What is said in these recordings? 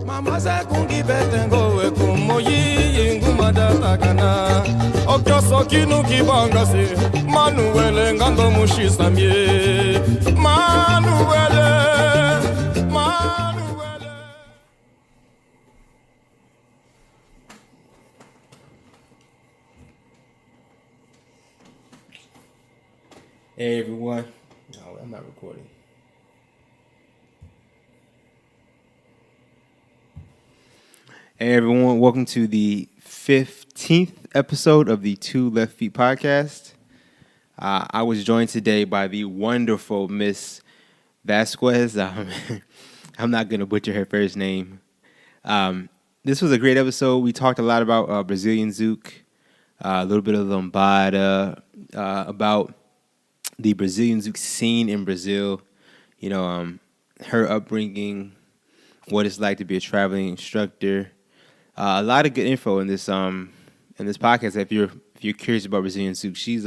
Mama kungi betengo we kumoyi ingumada takana. Okyo sokinu kibanga se Manuele ngando mushisamye. Manuele. Hey everyone. No, I'm not recording. Hey everyone, welcome to the 15th episode of the Two Left Feet podcast. I was joined today by the wonderful Miss Vasquez. I'm not going to butcher her first name. This was a great episode. We talked a lot about Brazilian Zouk, a little bit of Lombada, about the Brazilian Zouk scene in Brazil, her upbringing, what it's like to be a traveling instructor. A lot of good info in this podcast. If you're curious about Brazilian Zouk, she's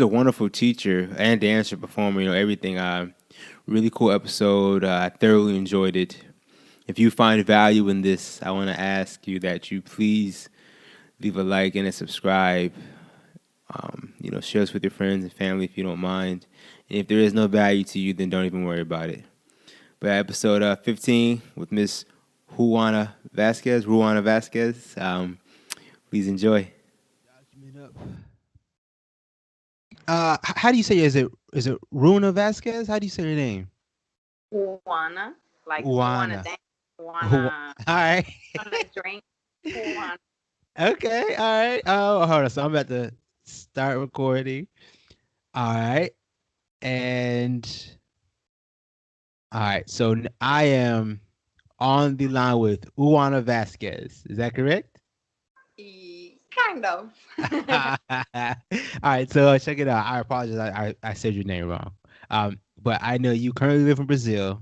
a wonderful teacher and dancer, performer. Everything. Really cool episode. I thoroughly enjoyed it. If you find value in this, I want to ask you that you please leave a like and a subscribe. Share this with your friends and family if you don't mind. And if there is no value to you, then don't even worry about it. But episode 15 with Miss Ruana Vasquez. Please enjoy. How do you say it? Is it Ruana Vasquez? How do you say your name? Ruana, like Ruana. dance, All right. wanna drink, Ruana. Okay. All right. Oh, hold on. So I'm about to start recording. All right. And all right. So I am on the line with Ruana Vasquez. Is that correct? Kind of. All right, so check it out. I apologize. I said your name wrong. But I know you currently live in Brazil.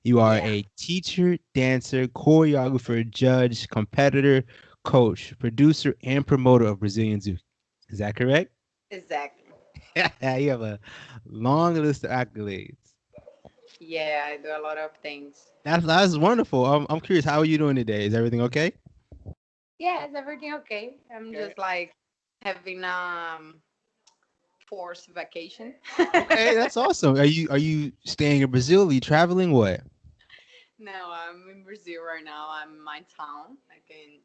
You are a teacher, dancer, choreographer, judge, competitor, coach, producer, and promoter of Brazilian Zouk. Is that correct? Exactly. You have a long list of accolades. Yeah, I do a lot of things. That's wonderful. I'm curious. How are you doing today? Is everything okay? Yeah, is everything okay? I'm just like having forced vacation. Okay, that's awesome. Are you staying in Brazil? Are you traveling? What? No, I'm in Brazil right now. I'm in my town. I can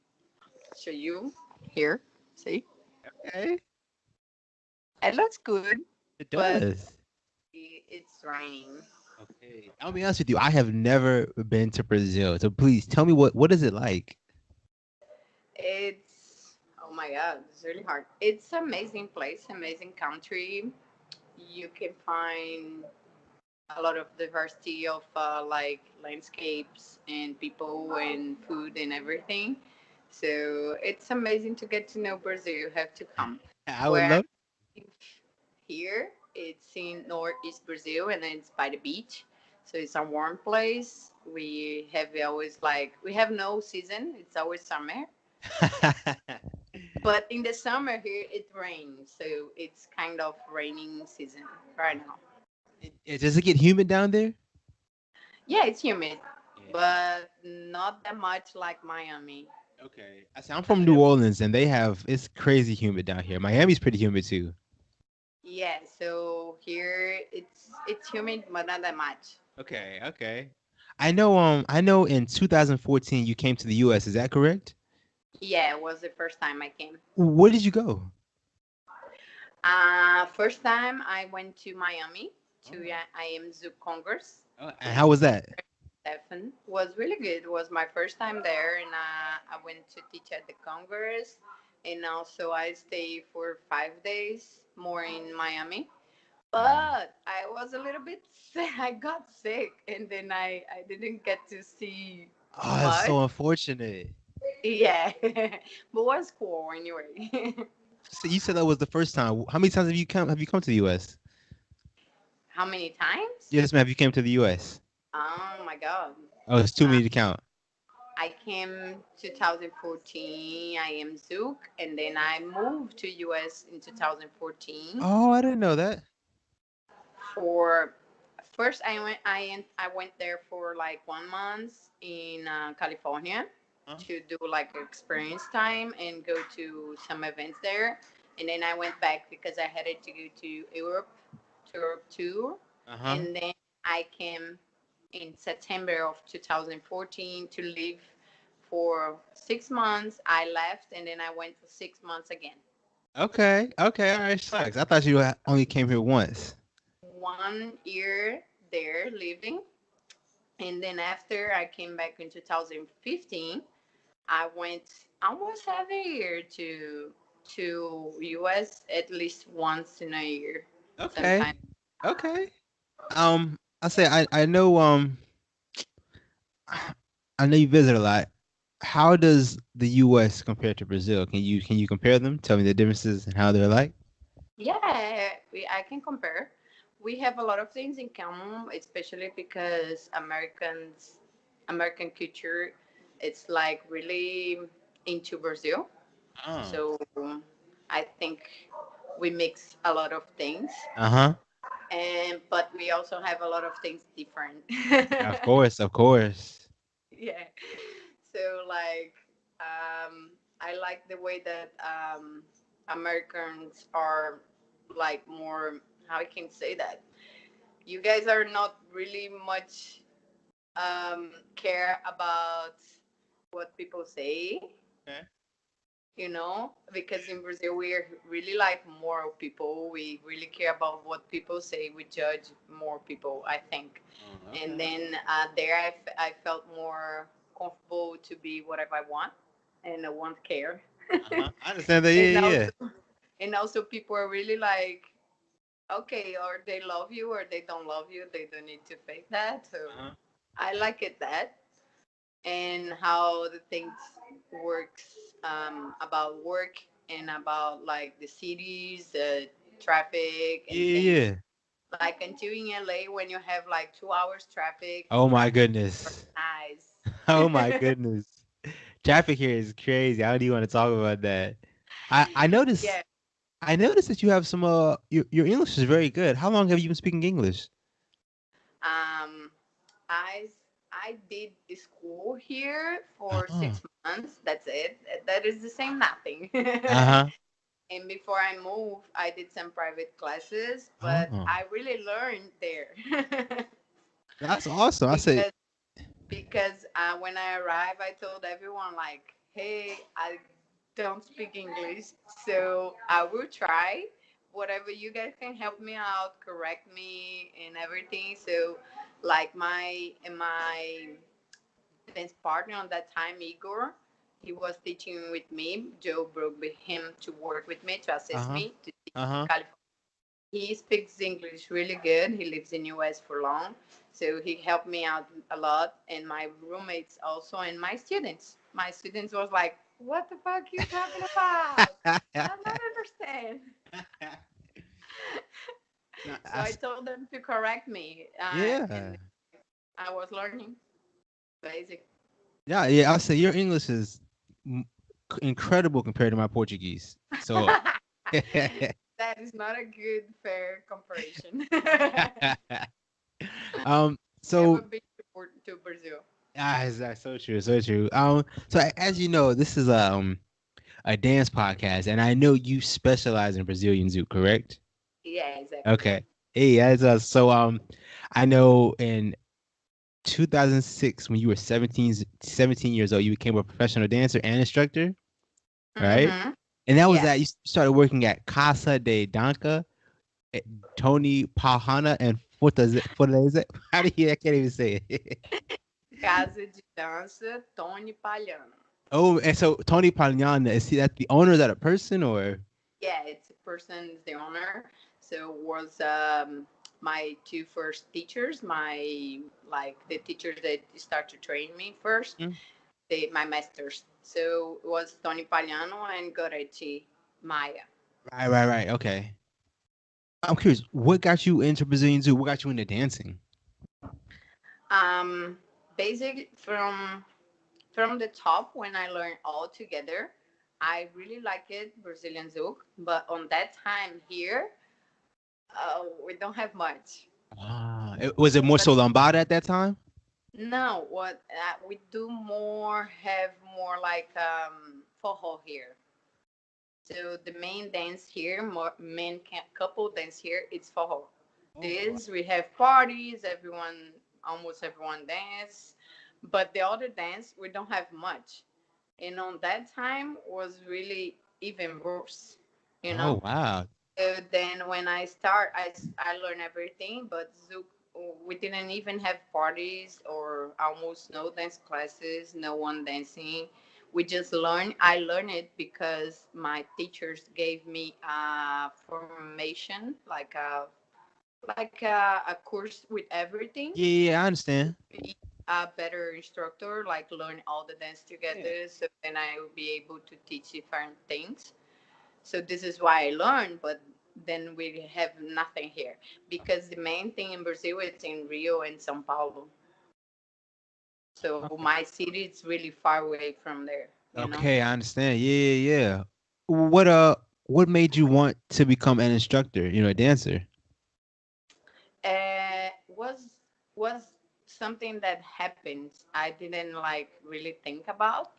show you here. See? Okay, It looks good, it but does. it's raining. Okay, I'll be honest with you. I have never been to Brazil, so please tell me what is it like? It's oh my god, it's really hard. It's amazing place, amazing country. You can find a lot of diversity of like landscapes and people and food and everything. So it's amazing to get to know Brazil. You have to come. I would Where I love. live here, it's in northeast Brazil and it's by the beach. So it's a warm place. We have always like we have no season. It's always summer. But in the summer here it rains, so it's kind of raining season right now. Does it get humid down there? Yeah, it's humid, Yeah. but not that much like Miami. Okay. I say I'm from New Orleans, and it's crazy humid down here. Miami's pretty humid too. Yeah, so here it's humid, but not that much. Okay. Okay. I know in 2014 you came to the US, is that correct? Yeah, it was the first time I came. Where did you go? First time I went to Miami to I am Zouk Congress. And how was that? Stephen was really good. It was my first time there, and I went to teach at the Congress, and also I stayed for 5 days more in Miami. But I was a little bit sick. I got sick, and then I didn't get to see Oh, that's much. so unfortunate. Yeah, but was cool anyway. So you said that was the first time. How many times have you come to the US? How many times? Yes, ma'am. Have you came to the US? Oh my God. Oh, it's too Uh, many to count. I came 2014. I am Zouk, and then I moved to US in 2014 Oh, I didn't know that. for First, I went there for like 1 month in California Huh? to do like experience time and go to some events there. And then I went back because I had to go to Europe too. Uh huh. And then I came in September of 2014 to live for 6 months. I left and then I went for 6 months again. Okay. Okay. All right. Shucks. I thought you only came here once. 1 year there living, and then after I came back in 2015, I went almost every year to US at least once in a year, Okay. sometimes. Okay. I say I know I know you visit a lot. How does the U.S. compare to Brazil? Can you compare them? Tell me the differences and how they're like. Yeah, I can compare. We have a lot of things in common, especially because American culture, it's like really into Brazil. Oh. So I think we mix a lot of things, Uh huh. and but we also have a lot of things different. Of course. Of course. Yeah. So like, I like the way that Americans are like more. How I can say that you guys are not really much care about what people say, Okay. because in Brazil we are really like moral people. We really care about what people say. We judge more people, I think. Oh, And okay. then there I felt more comfortable to be whatever I want, and no one care. Uh-huh. I understand that. and Yeah, yeah. also and also people are really like, okay, or they love you or they don't love you. They don't need to fake that. So Uh-huh. I like it that, and how the things works, about work and about like the cities, traffic Yeah, and things. yeah. Like until in LA, when you have like 2 hours traffic, Oh my traffic goodness. is Oh my nice. goodness. Traffic here is crazy. How do you want to talk about that? I noticed Yeah. I noticed that you have some your English is very good. How long have you been speaking English? Um, I I did school here for Uh-huh. 6 months. That's it. That is the same nothing. Uh-huh. And before I moved, I did some private classes, but Oh. I really learned there. That's awesome. I say because because when I arrived, I told everyone like, "Hey, I don't speak English, so I will try. Whatever you guys can help me out, correct me and everything." So, like my dance partner on that time, Igor, he was teaching with me. Joe brought him to work with me to assist uh-huh. me to teach in Uh-huh. California. He speaks English really good. He lives in US for long, so he helped me out a lot. And my roommates also, and my students. My students was like, "What the fuck you talking about? I don't understand." No, So I told them to correct me, yeah. and I was learning basic. Yeah, yeah. I say your English is m- incredible compared to my Portuguese. So That is not a good fair comparison. Never so been to Brazil. that's so true, so true. So as you know, this is a dance podcast, and I know you specialize in Brazilian Zouk, correct? Yeah, exactly. Okay. Hey, so I know in 2006 when you were 17 years old, you became a professional dancer and instructor, right? Mm-hmm. And that was that you Yes. started working at Casa de Danca, Tony Palhana, and Fortaleza. How do you? I can't even say it. Casa de Dança Tony Palhano. Oh, and so Tony Palhana, is he that the owner? Is that a person or? Yeah, it's a person, is the owner. So was my two first teachers, my like the teachers that start to train me first, Mm, my masters. So it was Tony Palhano and Goretti Maya. right, right, right. Okay. I'm curious, what got you into Brazilian Zoo? What got you into dancing? Um, Basic from the top when I learned all together. I really like it, Brazilian Zouk, but on that time here, we don't have much. Was it more But so Lombada at that time? no, what we do more have more like forró here. So the main dance here, more couple dance here, it's forró. Oh. This we have parties, everyone, almost everyone dance, but the other dance we don't have much. And on that time was really even worse, you Oh know. wow. Then when I start, I learn everything, but Zouk, we didn't even have parties or almost no dance classes, no one dancing. We just learn. I learned it because my teachers gave me a formation, like a course with everything. Yeah, yeah, I understand. Be a better instructor, like learn all the dance Yeah. together, so then I will be able to teach different things. So this is why I learned, but then we have nothing here because the main thing in Brazil is in Rio and São Paulo. So Okay. my city is really far away from there. Okay, I understand. Yeah, yeah, yeah. What made you want to become an instructor? You know, a dancer. Was something that happened. I didn't like really think about,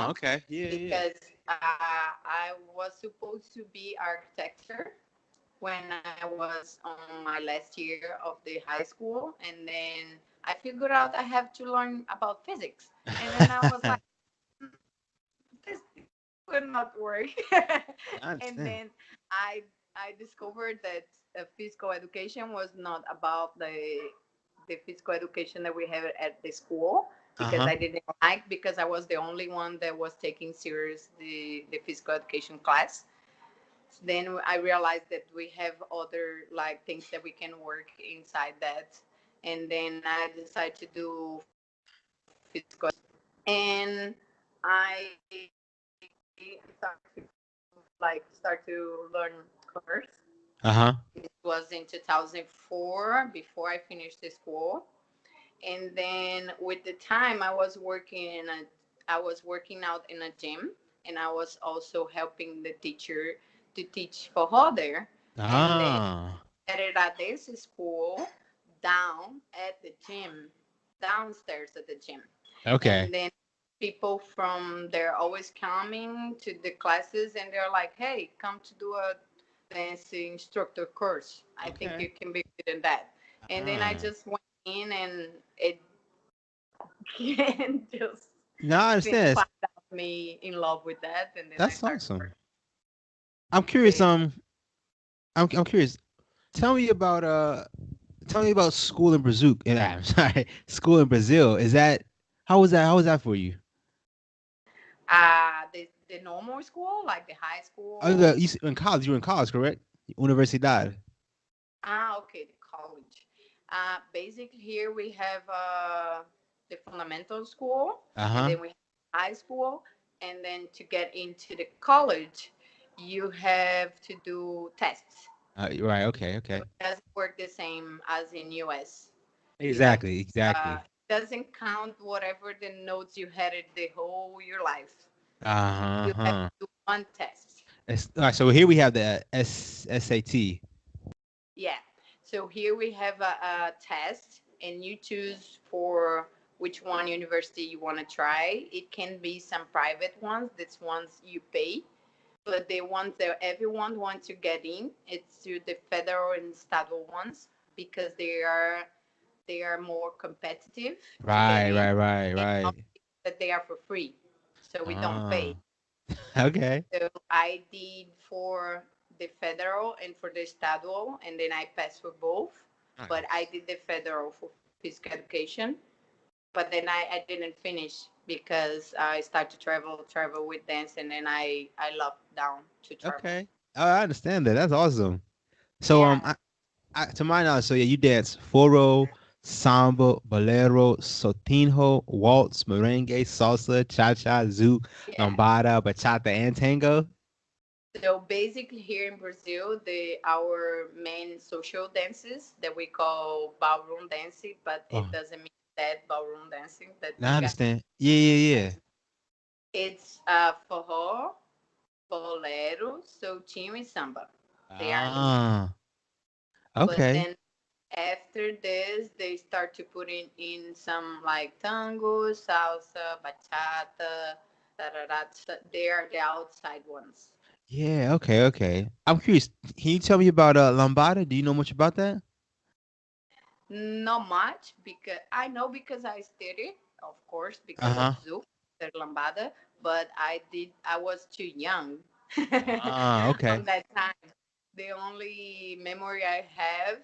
Okay. Yeah, yeah. because I was supposed to be architecture when I was on my last year of the high school, and then I figured out I have to learn about physics, and then I was like, "Mm, this will not work." I And understand. then I discovered that physical education was not about the physical education that we have at the school, Uh because huh. I didn't like, because I was the only one that was taking serious the physical education class. Then I realized that we have other like things that we can work inside that, and then I decided to do physical education, and I started to learn curves. Uh huh. It was in 2004 before I finished the school, and then with the time I was working out in a gym, and I was also helping the teacher to teach forró there, and then Ah. started at this school down at the gym, downstairs at the gym, Okay. and then people from there always coming to the classes, and they're like, hey, come to do a dance instructor course, I think Okay. you can be good in that. And then I Ah. just went in, and it can just No, I understand. find out me in love with that, and then I That's start awesome. working. I'm curious. Then I'm curious. Tell me about tell me about school in Brazil. I'm sorry, school in Brazil. Is that how was that? How was that for you? the normal school, like the high Oh, school. in college. You were in college, correct? Universidad. Okay, the college. Basically, here we have the fundamental school, Uh and huh. then we have high school, and then to get into the college, you have to do tests. Right. Okay. So Okay. it doesn't work the same as in US. You have Exactly. Exactly. it doesn't count whatever the notes you had it the whole your life. Uh You have huh. to do one test. All right. So here we have the SAT. Yeah. So here we have a test, and you choose for which one university you want to try. It can be some private ones, that's ones you pay, but the ones that everyone wants to get in, it's to the federal and estatal ones, because they are more competitive to get Right. in, Right. Right. and also Right. that they are for free, so we don't pay. Ah. Okay. So I did for the federal and for the estadual, and then I passed for both. But I Nice. did the federal for physical education. But then I didn't finish because I started to travel with dance, and then I locked down to travel. Okay. I understand that. That's awesome. So Yeah, to my knowledge, so yeah, you dance foro, samba, bolero, sotinho, waltz, merengue, salsa, cha-cha, zouk, yeah. lambada, bachata, and tango. So basically, here in Brazil, the our main social dances that we call ballroom dancing, but Oh, it doesn't mean that ballroom dancing that I you guys. understand. Yeah, yeah, It's forró, bolero, soltinho, and samba. yeah. They are the main. Ah, But okay. then After this, they start to put in some like tango, salsa, bachata, tarara. They are the outside ones. Yeah. Okay. Okay. I'm curious. Can you tell me about Lombada? Do you know much about that? Not much because I know because I studied, of course, Uh because of huh. Zouk, the Lambada, but I was too young Ah. Okay. on that time. The only memory I have,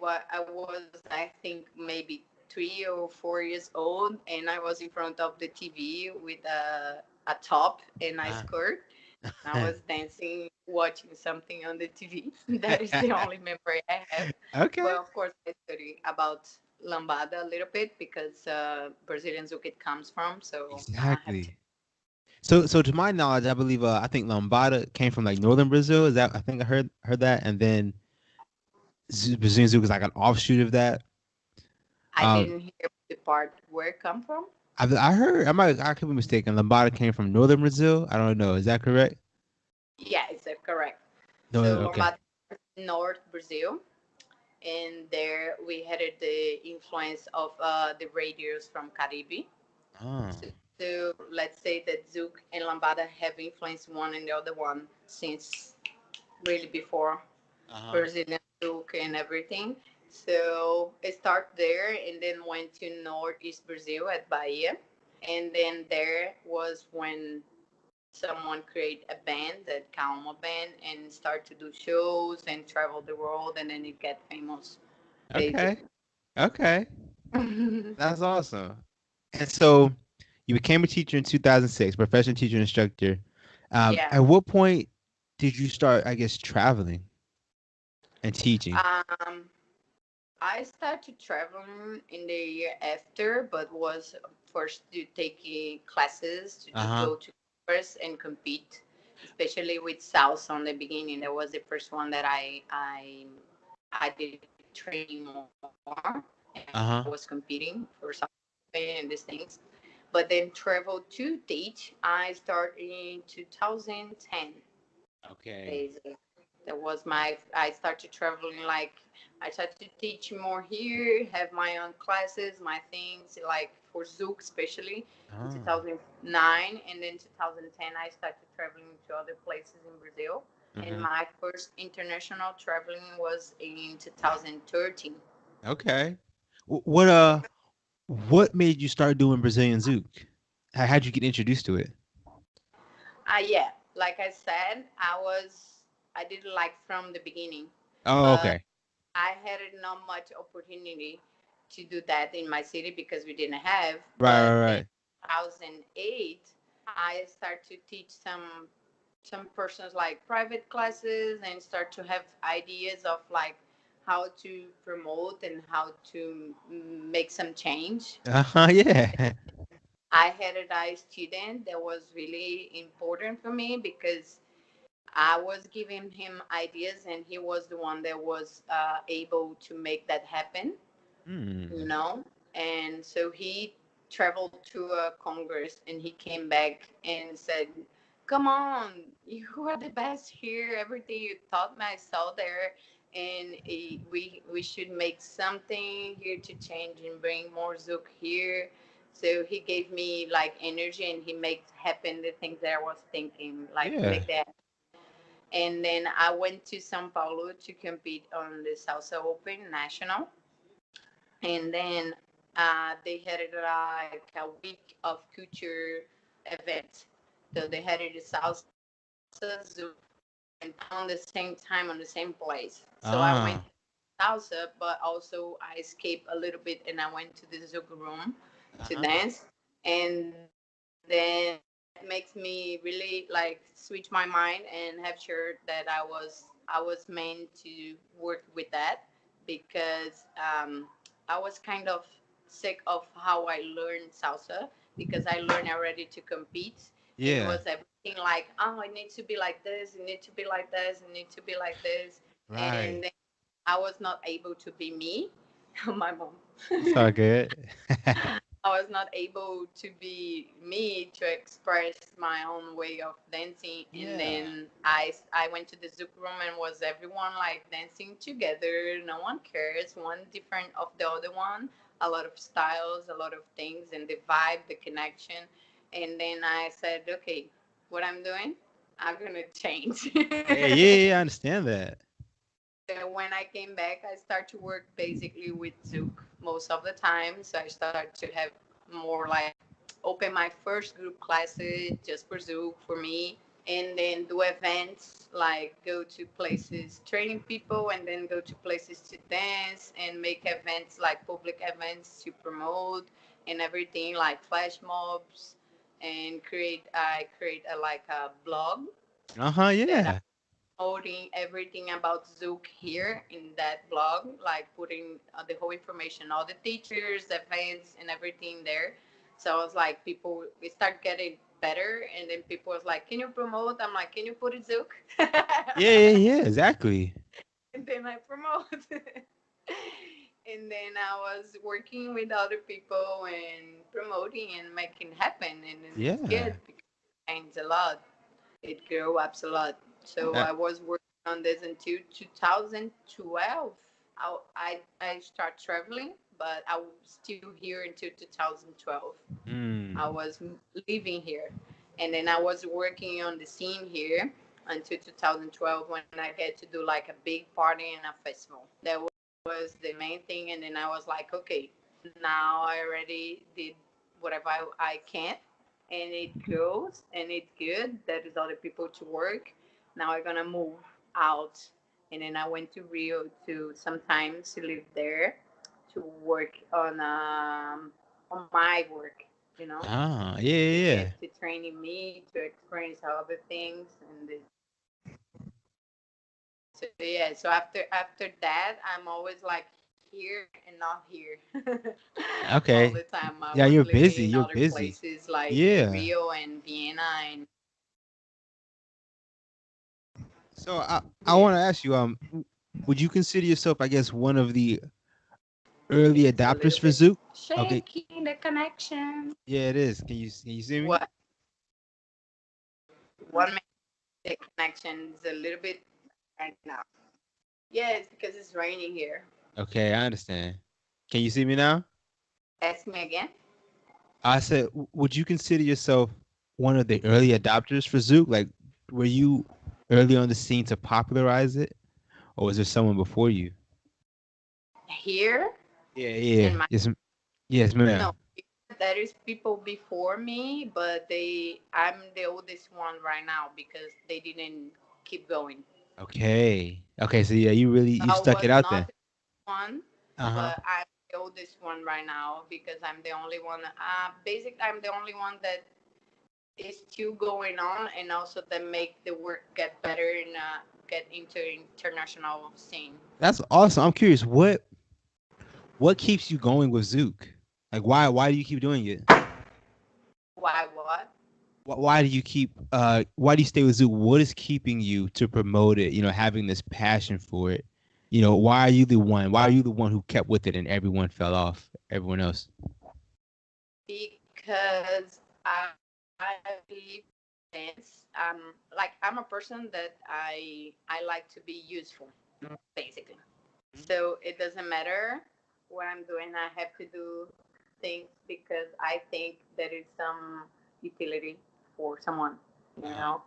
what I was, I think maybe 3 or 4 years old, and I was in front of the TV with a top and a Ah. skirt. I was dancing, watching something on the TV. That is the only memory I have. But Okay. of course, I study about Lambada a little bit because Brazilian Zouk it comes from. So I have to. Exactly. So to my knowledge, I believe I think Lombada came from like northern Brazil. Is that I think I heard that, and then Brazilian Zouk is like an offshoot of that. I Um, didn't hear the part where it come from. I heard I could be mistaken. Lombada came from northern Brazil. I don't know. Is that correct? Yeah, it's correct. No. So Okay. Lambada, North Brazil, and there we had the influence of the radios from Caribe. Oh. So let's say that Zouk and Lambada have influenced one and the other one since really before Uh huh. Brazilian Zouk and everything. So I start there and then went to Northeast Brazil at Bahia. And then there was when someone create a band, that Calma band, and start to do shows and travel the world and then it get famous Okay. basically. Okay. That's awesome. And so you became a teacher in 2006, professional teacher and instructor. Yeah. At what point did you start, I guess, traveling and teaching? Um, I started traveling in the year after, but was forced to take classes to Uh huh. go to course and compete, especially with salsa on the beginning. That was the first one that I did training more, and I was Uh competing huh. for some and these things. But then travel to teach. I started in 2010 Okay. basically. That was my. I started traveling like I started to teach more here, have my own classes, my things like for Zouk especially in Oh. 2009, and then 2010 I started traveling to other places in Brazil. And Uh-huh. my first international traveling was in 2013. Okay. What what made you start doing Brazilian Zouk? How'd you get introduced to it? Yeah, like I said, I didn't like from the beginning, Oh, but okay. I had not much opportunity to do that in my city because we didn't have. Right, But right, then right. 2008, I start to teach some persons like private classes and start to have ideas of like how to promote and how to make some change. Uh-huh, yeah. I had a student that was really important for me because I was giving him ideas, and he was the one that was able to make that happen, you Hmm. know. And so he traveled to a congress, and he came back and said, "Come on, you are the best here. Everything you taught me, I saw there, and we should make something here to change and bring more Zouk here." So he gave me like energy, and he made happen the things that I was thinking, like Yeah. make that. And then I went to Sao Paulo to compete on the Salsa Open National. And then they had it like a week of culture event. So they had it a Salsa, Zouk, and on the same time on the same place. So I went Ah. salsa, but also I escaped a little bit and I went to the Zouk room to Uh-huh. dance. And then that makes me really like switch my mind and have sure that I was meant to work with that because I was kind of sick of how I learned salsa because I learned already to compete, and it Yeah. was everything like, oh, I need to be like this, it need to be like this, it need to be like this, and Right. then I was not able to be me. My mom. It's all good. I was not able to be me to express my own way of dancing. And Yeah. then I went to the Zouk room and was everyone like dancing together. No one cares. One different of the other one. A lot of styles, a lot of things, and the vibe, the connection. And then I said, okay, what I'm doing, I'm gonna change. Yeah, yeah, yeah, I understand that. So when I came back, I started to work basically with Zouk most of the time. So I started to have more like open my first group classes just for Zouk for me, and then do events like go to places training people, and then go to places to dance and make events like public events to promote and everything like flash mobs, and create I create a like a blog Uh-huh, that yeah. promoting everything about Zouk here in that blog, like putting the whole information, all the teachers, events, and everything there. So I was like, people, we start getting better, and then people was like, "Can you promote?" I'm like, "Can you put it Zouk?" Yeah, yeah, yeah, exactly. And then I promote. And then I was working with other people and promoting and making happen, and it's good Yeah. because it changes a lot. It grew up a lot. So Uh, I was working on this until 2012. I start traveling, but I was still here until 2012. I mm. was living here, and then I was working on the scene here until 2012 when I get to do like a big party and a festival. That was the main thing, and then I was like, okay, now I already did whatever I can, and it grows and it's good. That is other people to work. Now I'm gonna move out, and then I went to Rio to sometimes to live there to work on my work, you know, Ah, yeah, to yeah, yeah. get to training me to experience other things and this. So yeah, so after that, I'm always like here and not here. All the Okay. time I Yeah, was you're living busy. in You're other busy. places like Yeah. Rio and Vienna and So I yeah, want to ask you, would you consider yourself, I guess, one of the early it's a adopters little for bit Zouk? Okay. shaky the connection. Yeah, it is. Can you see me? What 1 minute the connection is a little bit right now. Yeah, it's because it's raining here. Okay, I understand. Can you see me now? Ask me again. I said, would you consider yourself one of the early adopters for Zouk? Like, were you early on the scene to popularize it, or was there someone before you? Here Yeah, yeah, in my yes, yes, ma'am. no, there is people before me, but I'm the oldest one right now because they didn't keep going. Okay, okay. So yeah, you I stuck it was out not then. the one, Uh huh. but I'm the oldest one right now because I'm the only one. Basically, I'm the only one that is still going on, and also that make the work get better and get into international scene. That's awesome. I'm curious, what keeps you going with Zook? Like, why do you keep doing it? Why what? Why do you keep why do you stay with Zook? What is keeping you to promote it? You know, having this passion for it. You know, why are you the one? Why are you the one who kept with it and everyone fell off? Everyone else. Because I believe dance. Like I'm a person that I like to be useful, basically. So it doesn't matter what I'm doing. I have to do things because I think there is some utility for someone, you Uh-huh. know.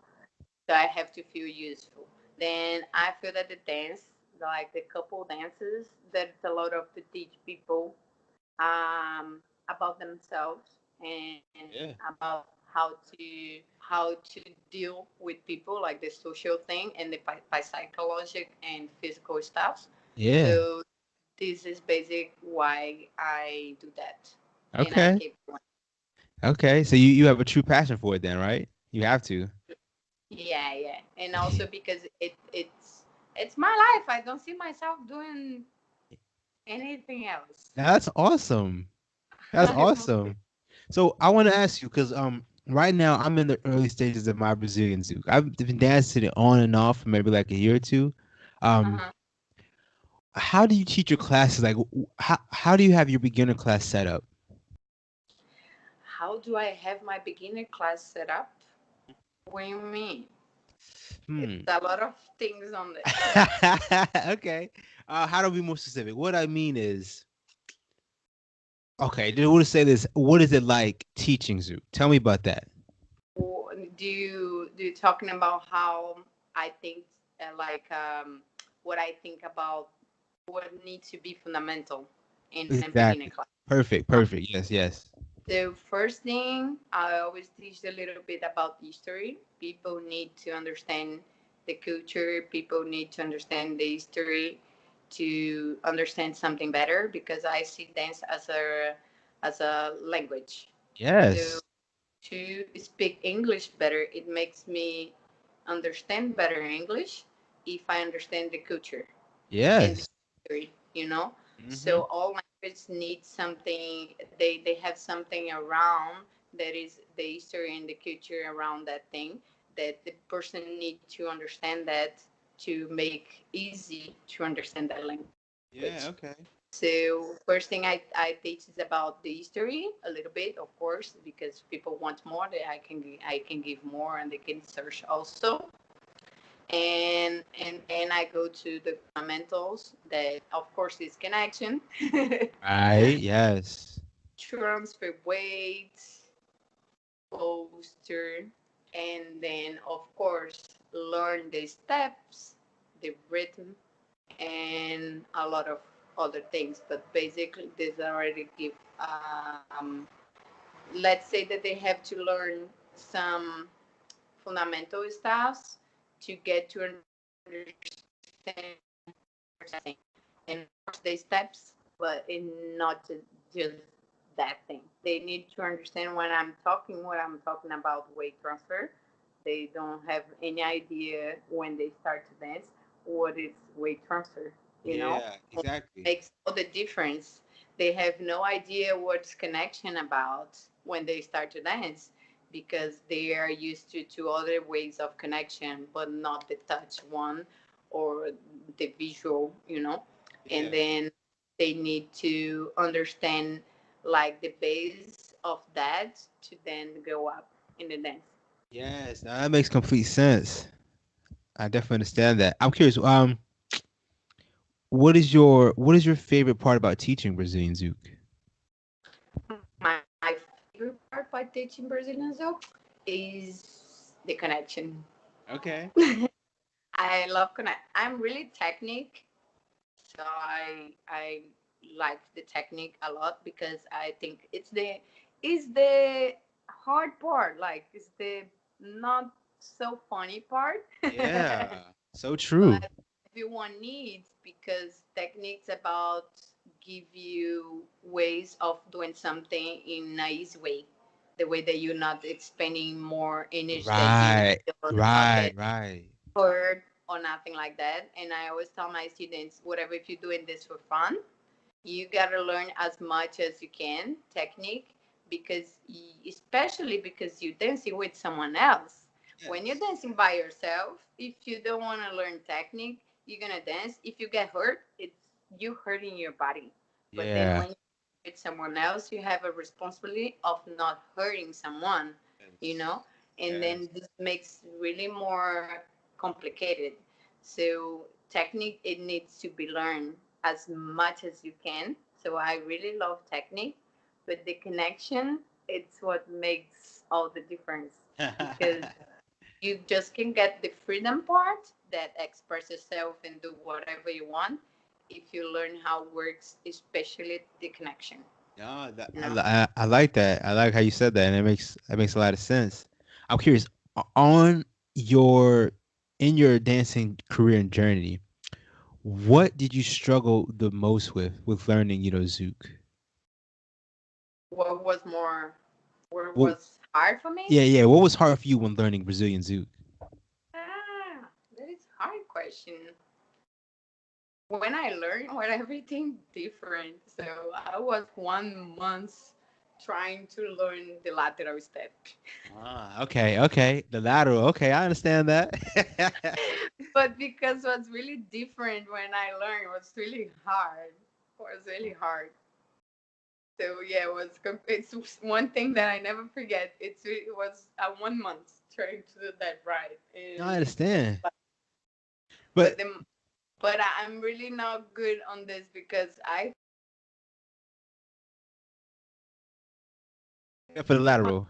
So I have to feel useful. Then I feel that the dance, like the couple dances, there's a lot of to teach people about themselves and Yeah. about how to deal with people, like the social thing and the psychological and physical stuff. Yeah. So this is basic why I do that, and I Okay. keep going. Okay. So you have a true passion for it then, right? You have to. Yeah, yeah, and also because it's my life. I don't see myself doing anything else. Now, that's awesome. That's I don't. awesome. So I want to ask you because right now I'm in the early stages of my Brazilian Zouk. I've been dancing it on and off for maybe like a year or two. Um, Uh-huh. how do you teach your classes? Like, how do you have your beginner class set up? How do I have my beginner class set up? What do you mean? It's Hmm. a lot of things on there. Okay. How to be more specific? What I mean is, okay, just want to say this. What is it like teaching Zouk? Tell me about that. Do you talking about how I think like what I think about what needs to be fundamental in a beginner Exactly. class? Perfect. Perfect. Yes. Yes. The first thing I always teach a little bit about history. People need to understand the culture. People need to understand the history to understand something better because I see dance as a language. So Yes. to speak English better, it makes me understand better English if I understand the culture and the Yes. history, you know. Hmm. So all languages need something. They have something around that is the history and the culture around that thing that the person need to understand that to make easy to understand that language. Yeah. Okay. So first thing I teach is about the history a little bit, of course, because people want more. That I can give more, and they can search also. And then I go to the fundamentals. That of course is connection, Right. Yes. transfer weight, posture, and then of course learn the steps, the rhythm, and a lot of other things. But basically, this already give. Let's say that they have to learn some fundamental stuffs to get to understand and of course the steps, but not just that thing. They need to understand when I'm talking about weight transfer. They don't have any idea when they start to dance what is weight transfer, you know? Yeah. Exactly. Makes all the difference. They have no idea what's connection about when they start to dance because they are used to other ways of connection, but not the touch one or the visual, you know. And Yeah. then they need to understand like the base of that to then go up in the dance. Yes. Now that makes complete sense. I definitely understand that. I'm curious. What is your favorite part about teaching Brazilian Zouk? My favorite part by teaching Brazilian Zouk is the connection. Okay. I love connect. I'm really technique, so I like the technique a lot because I think it's the hard part. Like it's the not so funny part. Yeah. So true. But everyone needs because techniques about give you ways of doing something in a easy way, the way that you're not expending more energy that you Right. don't Right. get Right. hurt or nothing like that. And I always tell my students, whatever, if you're doing this for fun, you gotta learn as much as you can technique because especially because you're dancing with someone else. When you're Yes. dancing by yourself, if you don't want to learn technique, you're gonna dance. If you get hurt, it's you hurting your body. But then Yeah. when you're with someone else, you have a responsibility of not hurting someone, you Yes. know. And Yes. then this makes really more complicated. So technique it needs to be learned as much as you can. So I really love technique, but the connection it's what makes all the difference because you just can get the freedom part that express yourself and do whatever you want if you learn how it works, especially the connection. No, You know, I like that. I like how you said that, and it makes a lot of sense. I'm curious on your in your dancing career and journey. What did you struggle the most with learning, Zouk? what was more, what Well, was hard for me? yeah, yeah. What was hard for you when learning Brazilian Zouk? That is hard question. When I learned what everything different. So I was 1 month trying to learn the lateral step. Ah, okay, okay. The lateral. Okay, I understand that. But because what's really different when I learned was really hard. Was really hard. So yeah, it's one thing that I never forget. It was 1 month trying to do that right, No, I and understand. but But the but I'm really not good on this because I for the lateral.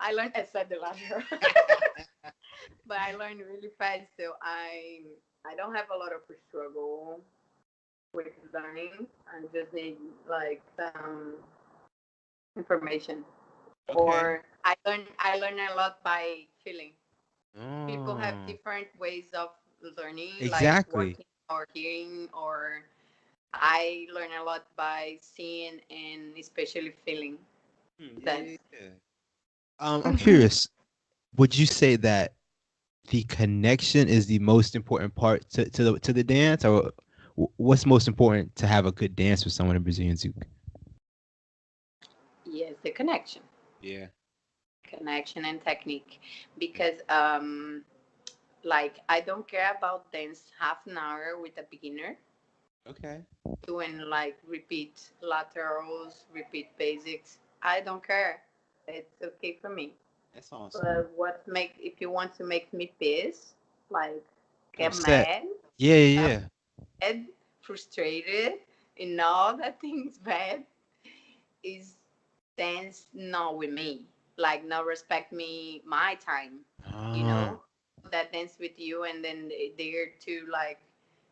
I learned outside the ladder, but I learned really fast. So I don't have a lot of struggle with learning. I just need like some information, Okay. or I learn a lot by feeling. People have Oh, different ways of learning, like exactly. working or hearing, or I learn a lot by seeing and especially feeling. Yeah, That's yeah, yeah. I'm curious. Would you say that the connection is the most important part to the dance, or what's most important to have a good dance with someone in Brazilian Zouk? yes, the connection, Yeah. connection and technique, because like I don't care about dance half an hour with a beginner Okay. doing like repeat laterals, repeat basics. I don't care. It's okay for me. That's awesome. But what make if you want to make me pissed, like get Upset. mad, Yeah, yeah, yeah. upset, frustrated, and all that things bad is dance not with me. Like not respect me my time, you Ah, know? That dance with you and then they're too like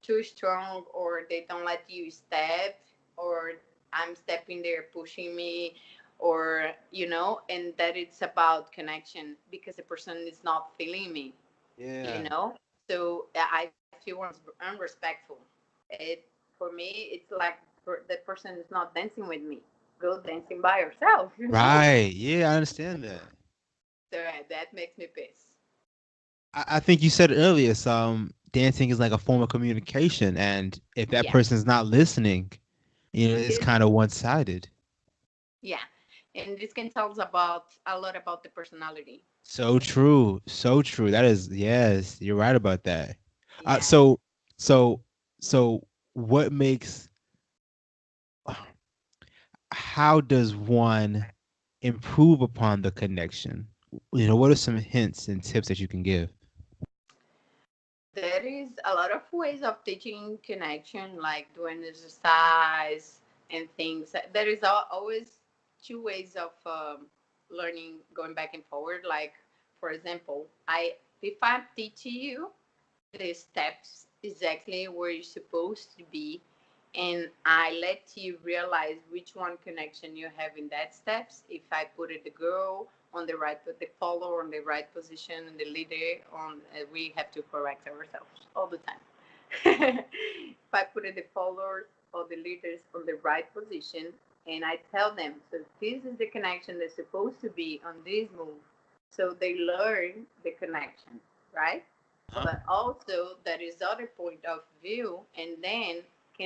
too strong or they don't let you step or I'm stepping there pushing me or and that it's about connection because the person is not feeling me, you yeah. know so I feel unrespectful. It For me it's like the person is not dancing with me. Go dancing by yourself. Right. Yeah, I understand that. So that makes me pissed. I think you said it earlier. Some dancing is like a form of communication, and if that Yeah, person's not listening, it's it kind of one sided. yeah, and this can tell us about a lot about the personality. So true. So true. That is, yes, you're right about that. Uh, Yeah, so, so, so, what makes, how does one improve upon the connection? What are some hints and tips that you can give? there is a lot of ways of teaching connection, like doing exercise and things. There is always two ways of learning, going back and forward. Like, for example, I if I'm teaching you the steps exactly where you're supposed to be, and I let you realize which one connection you have in that steps. If I put it the girl on the right, the follower on the right position, and the leader on, we have to correct ourselves all the time. If I put it the followers or the leaders on the right position, and I tell them, so this is the connection they're supposed to be on this move, so they learn the connection, right? Huh? But also there is other point of view, and then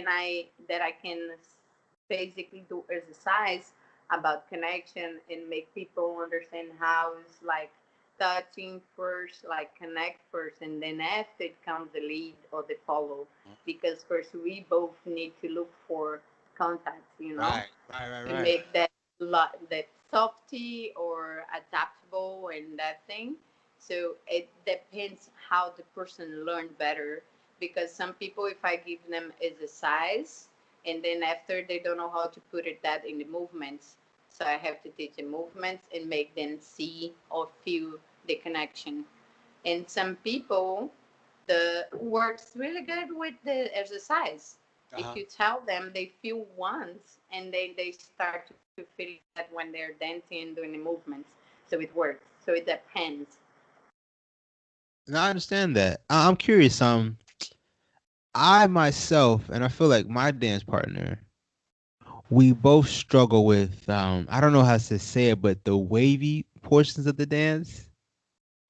I can basically do exercise about connection and make people understand how it's like touching first, like connect first, and then after it comes the lead or the follow, because first we both need to look for contacts, Right, right, right, to right. make that softy or adaptable and that thing. So it depends how the person learn better. Because some people, if I give them exercise, and then after they don't know how to put it that in the movements, so I have to teach the movements and make them see or feel the connection. And some people, the works really good with the exercise. If Uh-huh. you tell them they feel once and they start to feel that when they're dancing and doing the movements, so it works. So it depends. No, I understand that. I'm curious. I myself, and I feel like my dance partner, we both struggle with I don't know how to say it, but the wavy portions of the dance.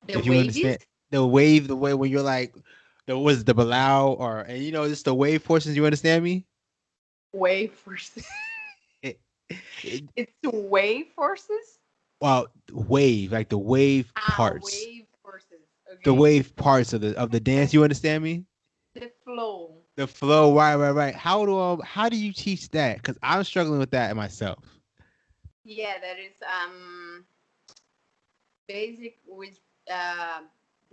The If you understand waves, the wave, the way when you're like the below or and just the wave portions, you understand me? wave forces. It, it, It's wave forces. well, wave, like the wave Ah, parts. wave forces. The Okay. wave parts of the dance, you understand me? The flow. The flow, right. How do you teach that? Because I'm struggling with that myself. Yeah, that is basic with uh,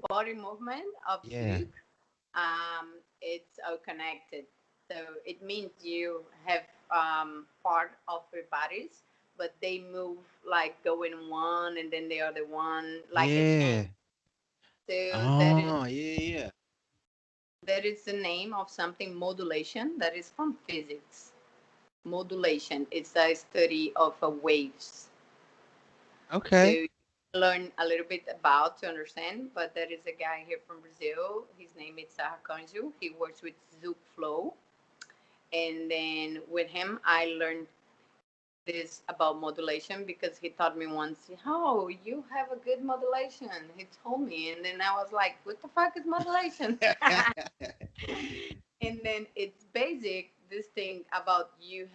body movement of Yeah. Zouk. It's all connected. So it means you have part of your bodies, but they move like going one and then the other one like a chain. Yeah. So Oh, yeah. that is the name of something modulation that is from physics. Modulation. It's a study of waves. So Okay. you learn a little bit about to understand, but there is a guy here from Brazil. His name is Arcanjo. He works with Zouk Flow. And then with him, I learned this about modulation because he taught me once, oh, you have a good modulation. He told me. And then I was like, what the fuck is modulation? And then it's basic this thing about you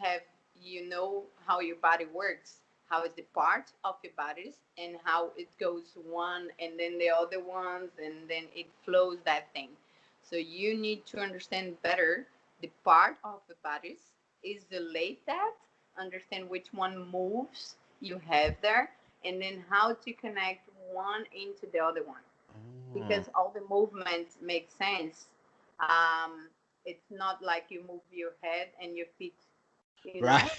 know how your body works, how is the part of your bodies and how it goes one and then the other ones and then it flows that thing. So you need to understand better the part of the bodies, isolate that, understand which one moves you have there, and then how to connect one into the other one Oh, because all the movements make sense. Um, it's not like you move your head and your feet, you right. know,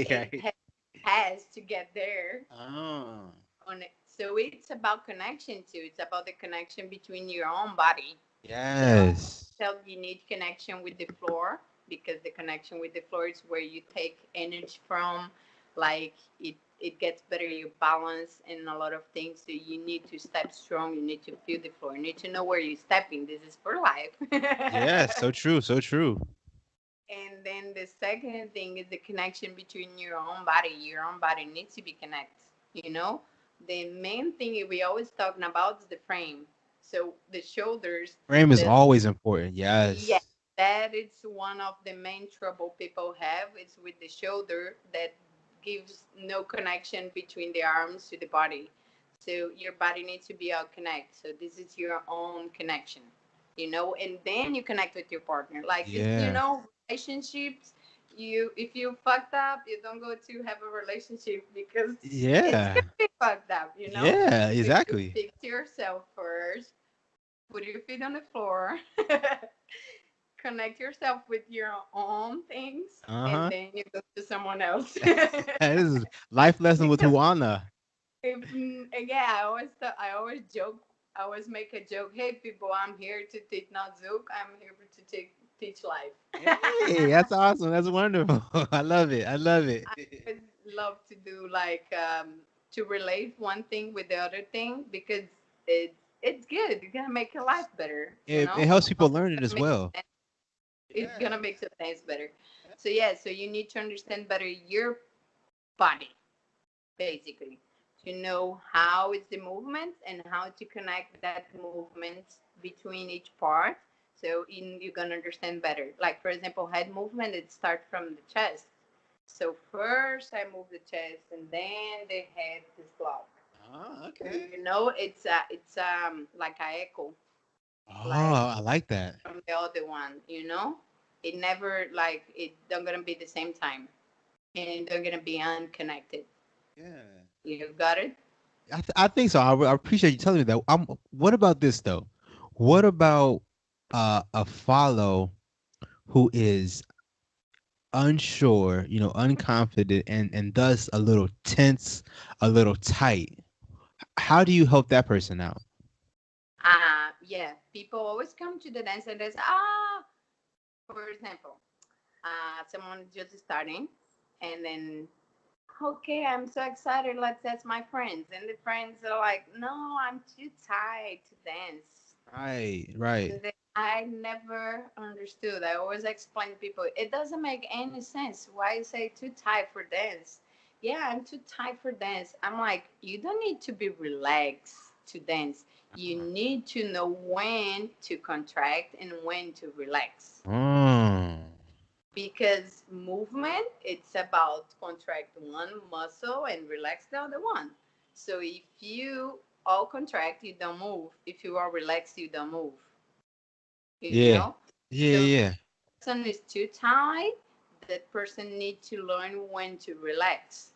and Right. has to get there Oh. on it. So it's about connection too. It's about the connection between your own body. So Yes. you need connection with the floor because the connection with the floor is where you take energy from. Like it gets better your balance and a lot of things. So you need to step strong. You need to feel the floor. You need to know where you're stepping. This is for life. Yes. So true. So true. And then the second thing is the connection between your own body. Your own body needs to be connected. You know, the main thing we always talking about is the frame. So the shoulders, Frame is the always important. yeah, Yes. that is one of the main trouble people have. It's with the shoulder that gives no connection between the arms to the body. So your body needs to be all connect. So this is your own connection, and then you connect with your partner. Like Yeah. relationships. If you fucked up, you don't go to have a relationship because it's Yeah. gonna be fucked up. Yeah. So you Exactly. fix yourself first, put your feet on the floor, connect yourself with your own things, Uh and huh. then you go to someone else. This is life lesson with Because Ruana. yeah, I always joke, I always make a joke. Hey, people, I'm here to teach not Zouk. I'm here to teach life. Hey, that's awesome. That's wonderful. I love it. I love it. I always love to do like to relate one thing with the other thing because it's good. It's gonna make your life better. It helps people It's learn it gonna as make well. it's gonna Yes. make your dance better. So yeah, so you need to understand better your body basically to know how is the movement and how to connect that movement between each part. So you're gonna understand better. Like for example, head movement it starts from the chest. So first I move the chest and then the head is blocked. Oh, So okay. it's like a echo, like Oh, I like that. from the other one. It never like it don't gonna be the same time and they're gonna be unconnected. Yeah. You got it? I think so. I appreciate you telling me that. What about this though? What about a follow who is unsure, unconfident, and thus a little tense, a little tight? How do you help that person out? Yeah. People always come to the dance and they say, for example, someone just starting, and then, okay, I'm so excited. Let's ask my friends, and the friends are like, no, I'm too tired to dance. Right, right. And then I never understood. I always explain to people, it doesn't make any sense. Why you say too tired for dance? Yeah, I'm too tired for dance. I'm like, you don't need to be relaxed to dance. You need to know when to contract and when to relax. Oh, Because movement, it's about contract one muscle and relax the other one. So if you all contract, you don't move. If you are relaxed, you don't move. You yeah, know? yeah, So yeah. person is too tight, that person needs to learn when to relax,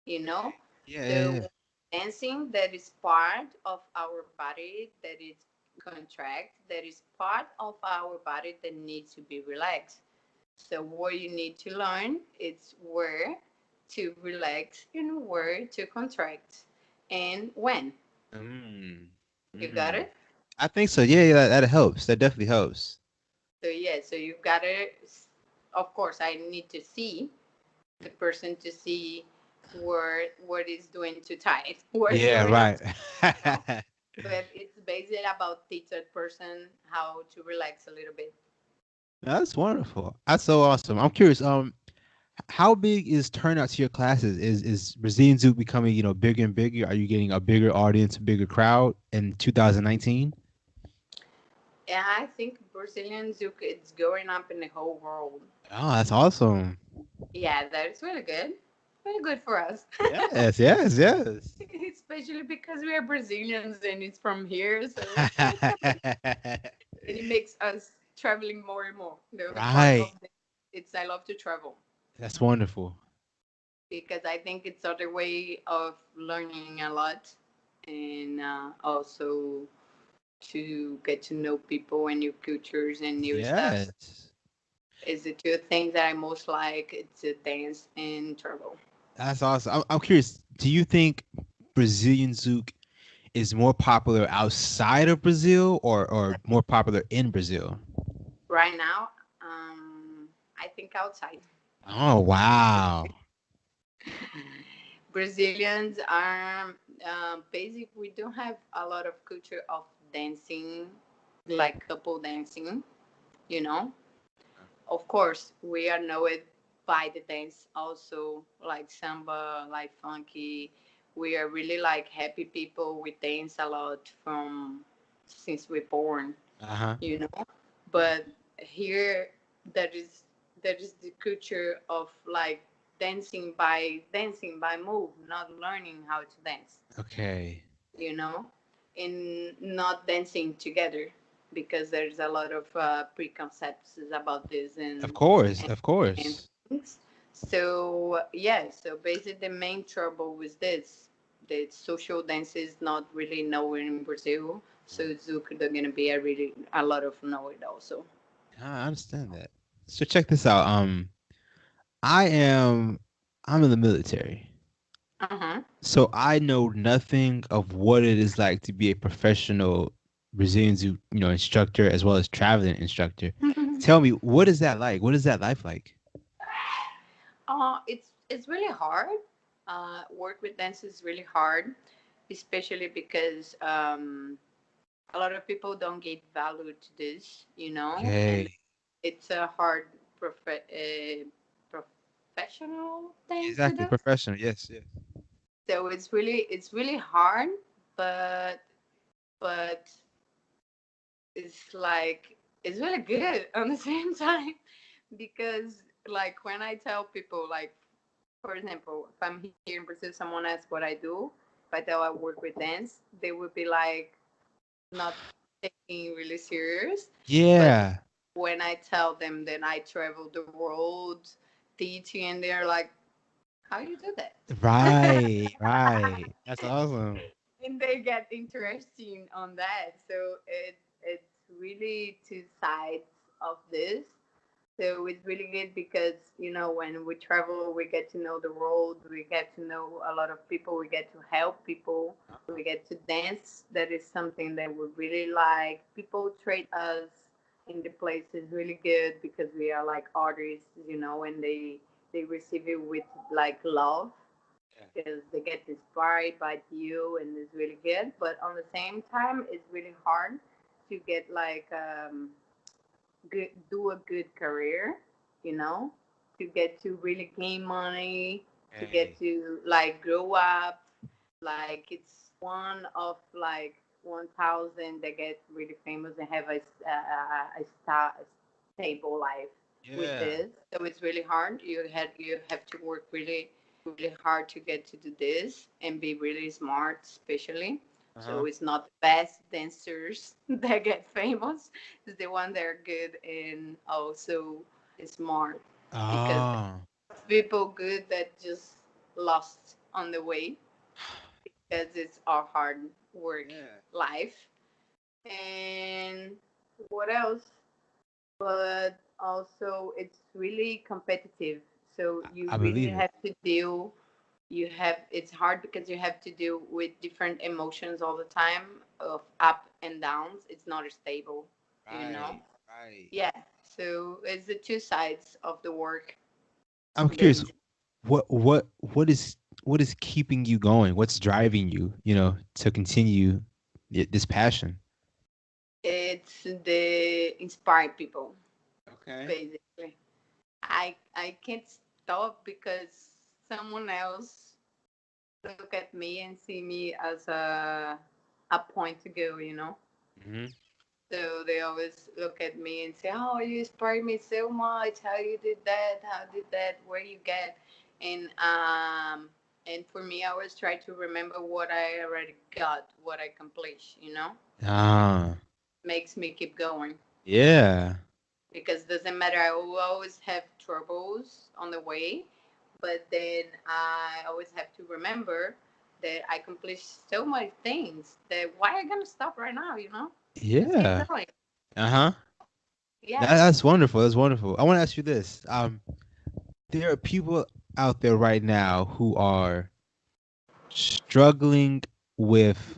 you know. Yeah, yeah, yeah. So dancing, that is part of our body, that is contract, that is part of our body that needs to be relaxed. So what you need to learn is where to relax and where to contract and when. Mm. You got Mm. it? I think so. Yeah, yeah, that helps. That definitely helps. So yeah, so you've got to, of course, I need to see the person to see where what is doing too tight, where's Yeah, doing right. know. But it's basically about teach that person how to relax a little bit. That's wonderful. That's so awesome. I'm curious. How big is turnout to your classes? Is Brazilian Zouk becoming bigger and bigger? Are you getting a bigger audience, a bigger crowd in 2019? And I think Brazilian Zouk is going up in the whole world. Oh, that's awesome. Yeah, that's really good. Really good for us. Yes, yes, yes. Especially because we are Brazilians and it's from here, so it's and it makes us traveling more and more. The other part of Right. it, it's I love to travel That's wonderful. because I think it's other way of learning a lot and also to get to know people and new cultures and new stuff. Yes. Is the two things that I most like. It's a dance and travel. That's awesome. I'm curious. Do you think Brazilian Zouk is more popular outside of Brazil or more popular in Brazil? Right now, I think outside. Oh, wow. Brazilians are basic. We don't have a lot of culture of dancing, like couple dancing. You know, of course, we are known by the dance also, like samba, like funky. We are really like happy people. We dance a lot from since we're born. Uh-huh. You know, but here that is that is the culture of like dancing by move, not learning how to dance, Okay. you know, and not dancing together because there's a lot of preconceptions about this Of and course. and, Of and course. things. So yeah, so basically the main trouble with this, the social dance is not really known in Brazil. So Zouk they're gonna be a lot of know it also. I understand that. So check this out. I am I'm in the military. Uh So I know nothing of what it is like to be a professional Brazilian Zouk, instructor as well as traveling instructor. huh. Tell me, what is that like? What is that life like? It's really hard. Work with dance is really hard, especially because a lot of people don't give value to this, you know, and Okay. it's a hard professional thing to Exactly. do. Professional. Yes. Yes. So it's really hard, but but it's like it's really good on the same time because like when I tell people like for example if I'm here in Brazil someone asks what I do if I tell I work with dance they would be like not taking really serious but Yeah. when I tell them that I travel the world teaching and they're like how you do that. Right. Right. That's awesome. And they get interesting on that. So it's really two sides of this. So it's really good because when we travel, we get to know the world, we get to know a lot of people, we get to help people, we get to dance. That is something that we really like. People treat us in the place is really good because we are like artists, and they receive it with like love because they get inspired by you and it's really good. But on the same time, it's really hard to get like do a good career, you know, to get to really gain money, to get Okay. to like grow up. Like it's one of like 1,000 that get really famous and have a stable life with Yeah. this. So it's really hard. You have to work really really hard to get to do this and be really smart, especially. Uh-huh. So it's not the best dancers that get famous. It's the one that are good and also smart, because Oh. people good that just lost on the way because it's a hard work Yeah. life. And what else? But also it's really competitive. So you I really believe it. have to deal. You have it's hard because you have to deal with different emotions all the time of up and downs. It's not stable, you know. Right. Right. Yeah. So it's the two sides of the work. I'm curious. Then What is keeping you going? What's driving you? To continue this passion. it's the inspired people, Okay. basically. I can't stop because someone else look at me and see me as a point to go, you know. Hmm. So they always look at me and say, "Oh, you inspired me so much. How you did that? How did that? Where you get?" And for me, I always try to remember what I already got, what I accomplished. You know, Ah. makes me keep going Yeah. because it doesn't matter. I will always have troubles on the way, but then I always have to remember that I accomplished so many things. That why I gonna stop right now? You know, just keep Yeah. going. Uh-huh. Yeah. That's wonderful. That's wonderful. I want to ask you this. There are people out there right now who are struggling with,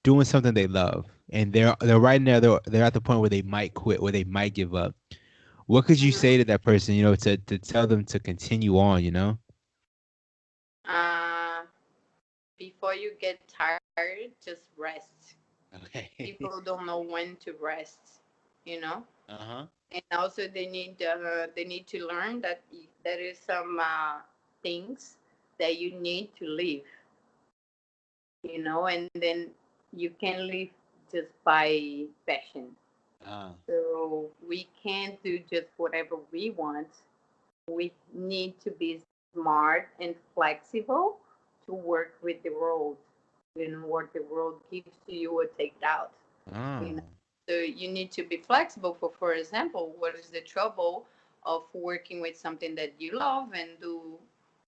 doing something they love, and they're right now they're at the point where they might quit, where they might give up. What could you Mhm. say to that person, to tell them to continue on? Uh, Before you get tired, just rest. Okay. People don't know when to rest, you know. Uh-huh. And also they need to learn that there is some things that you need to leave, you know, and then you can live just by passion. Uh, So we can't do just whatever we want. We need to be smart and flexible to work with the world, you know, what the world gives to you or take out, you know. oh. So you need to be flexible. For example, what is the trouble of working with something that you love and do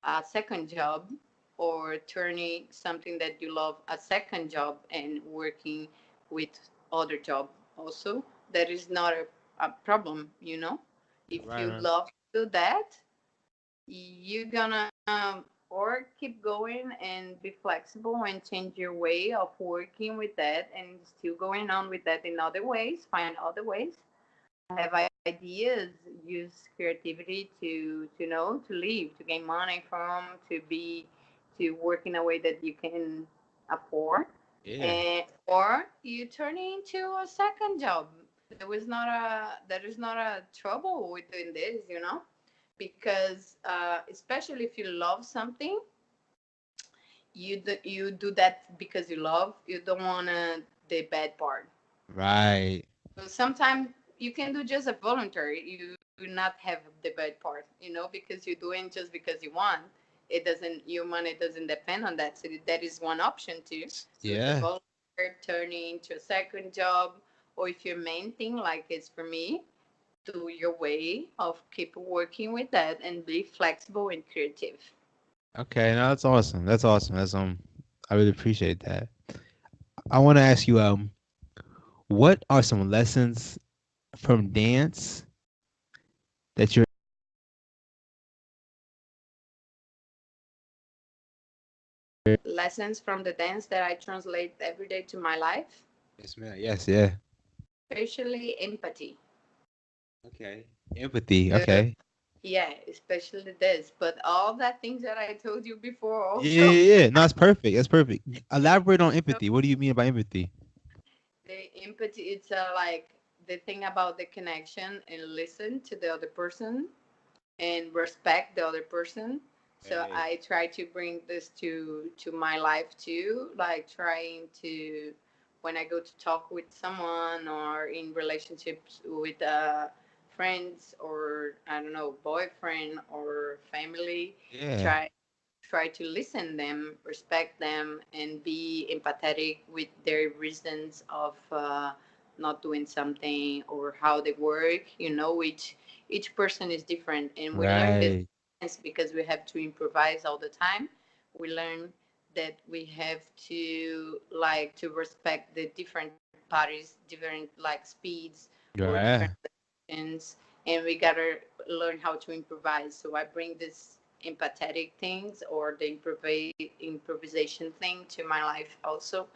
a second job, or turning something that you love a second job and working with other job also? That is not a problem, you know. If Right, you right. love to do that, you're gonna or keep going and be flexible and change your way of working with that and still going on with that in other ways, find other ways, have ideas, use creativity to know, to live, to gain money from, to work in a way that you can afford. Yeah. And or you turn it into a second job. There is not a trouble with doing this, you know, because especially if you love something, you do that because you love. You don't wanna the bad part. Right. So sometimes you can do just a voluntary. You not have the bad part, you know, because you're doing just because you want. It doesn't your money doesn't depend on that. So that is one option too. So the Yeah. volunteer turning into a second job, or if your main thing, like it's for me, do your way of keep working with that and be flexible and creative. Okay, no, that's awesome. That's awesome. I really appreciate that. I want to ask you, what are some lessons from dance that you're Lessons from the dance that I translate every day to my life, Yes, man. Yes, yeah. especially empathy. Okay. Empathy. So Okay. yeah, especially this, but all that things that I told you before Yeah, also. yeah, yeah. No, it's perfect. That's perfect. Elaborate on So empathy. What do you mean by empathy? the empathy, it's like the thing about the connection and listen to the other person and respect the other person. So Hey. I try to bring this to my life too, like trying to when I go to talk with someone or in relationships with friends or I don't know boyfriend or family, Yeah. try try to listen them, respect them, and be empathetic with their reasons of not doing something or how they work. Each person is different, and we learn this Right. because we have to improvise all the time. We learn that we have to like to respect the different parties, different like speeds or different Right. positions, and we gotta learn how to improvise. So I bring this empathetic things or the improvisation thing to my life also,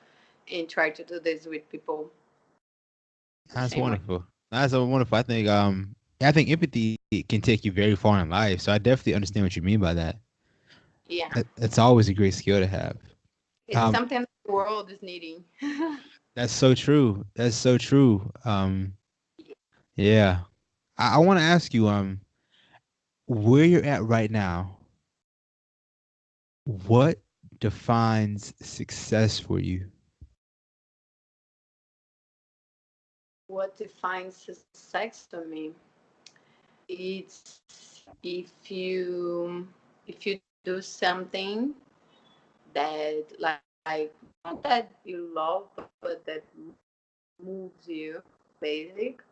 and try to do this with people the That's same way. wonderful. That's so wonderful. I think empathy can take you very far in life. So I definitely understand what you mean by that. Yeah, It's always a great skill to have. it's Um, something the world is needing. that's so true. That's so true. Yeah. I want to ask you, where you're at right now, what defines success for you? What defines success for me? It's if you do something that like not that you love but that moves you basic,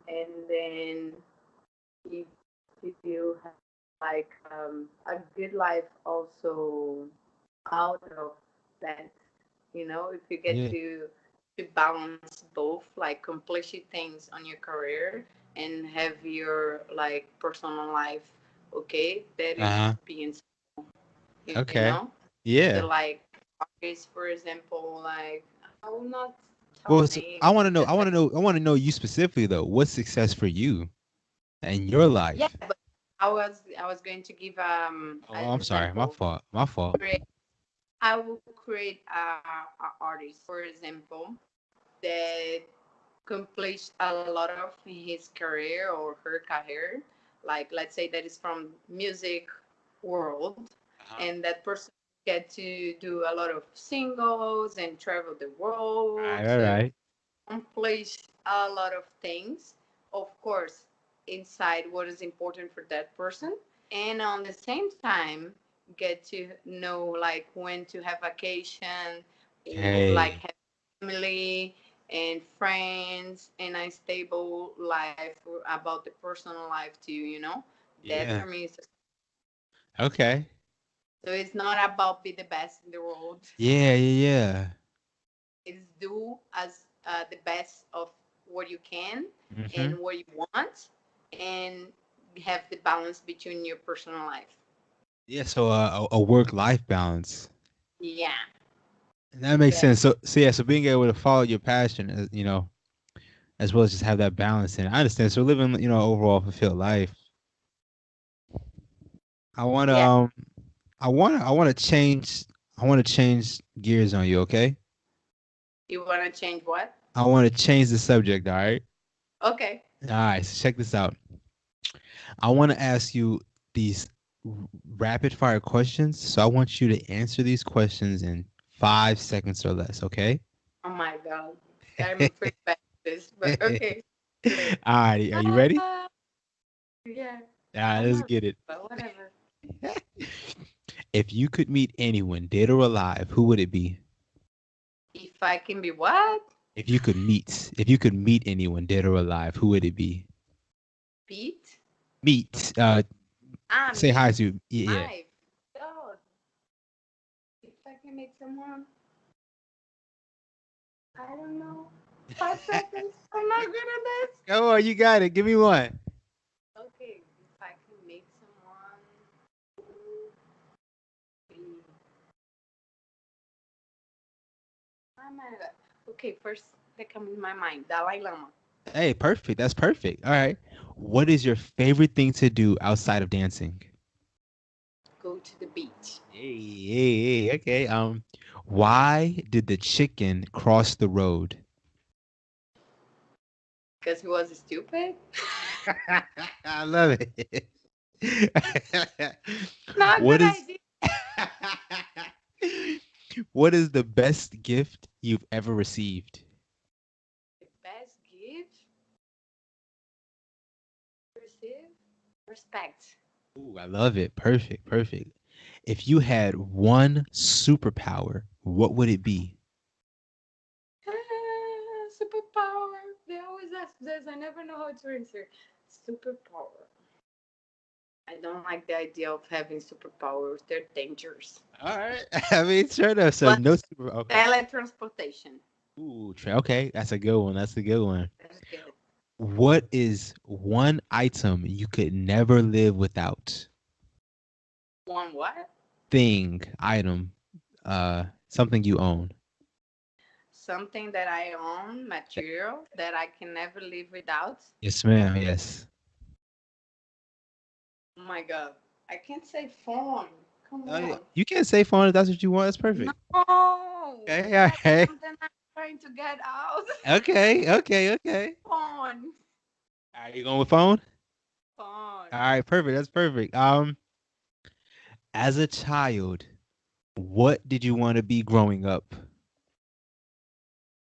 and then if you have like a good life also out of that, if you get Yeah. to balance both, like accomplish things on your career and have your like personal life, okay, that is Uh-huh. being, you Okay. know the Yeah. like artists, for example, like I will not tell Well, so names because I I want to know you specifically though. What's success for you in your yeah, life? but I was going to give Oh, an I'm sorry. My example. fault. My fault. I will create a artist, for example, that accomplished a lot of his career or her career. Like, let's say that is from music world, Uh-huh. and that person get to do a lot of singles and travel the world All to right. accomplish a lot of things. Of course, inside what is important for that person, and on the same time get to know like when to have vacation, like Okay. have family and friends and a stable life about the personal life too, that Yeah. for me is Okay. so it's not about be the best in the world. Yeah. Yeah. It's do as the best of what you can Yeah. and what you want, and have the balance between your personal life. Yeah. So a work life balance. Yeah, That makes that sense. So being able to follow your passion, as well as just have that balance. And I understand. So living, overall fulfilled life. I want to yeah. I want to change gears on you, okay? You want to change what? I want to change the subject, all right? Okay. All right, so check this out. I want to ask you these rapid fire questions. So I want you to answer these questions in 5 seconds or less, okay? Oh my god, All I'm pretty bad at this, but okay. Good. right, are you ready? Ah, yeah, All right, I'm let's not, get it. but whatever. If you could meet anyone, dead or alive, who would it be? If I can be what? If you could meet anyone, dead or alive, who would it be? Beat? Meet. Say hi Meet. to. Yeah. Life. God. If I can meet someone, I don't know. 5 seconds. I'm not good at this. Come on, you got it. Give me one. Okay, if I can meet someone, who be? Oh my god. Okay, first that comes in my mind, Dalai Lama. Hey, perfect. That's perfect. All right. What is your favorite thing to do outside of dancing? Go to the beach. Hey. Okay. Why did the chicken cross the road? Because he was stupid? I love it. Not what that is I did. what is the best gift you've ever received? The best gift receive respect. Ooh, I love it. Perfect, perfect. If you had one superpower, what would it be? Superpower. They always ask this. I never know how to answer. Superpower. I don't like the idea of having superpowers. They're dangerous. All right. I mean, sure enough. So But no super. Okay. teletransportation. Ooh, okay. That's a good one. That's a good one. That's good. What is one item you could never live without? One what? Thing, item, something you own. Something that I own, material that I can never live without. Yes, ma'am. Yes. Oh my god. I can't say phone. Come Oh, yeah. on. You can't say phone if that's what you want. That's No. perfect. Okay. All That's right. something I'm trying to get out. Okay. Okay. Okay. Phone. Are you going with phone? Phone. All right. Perfect. That's perfect. As a child, what did you want to be growing up?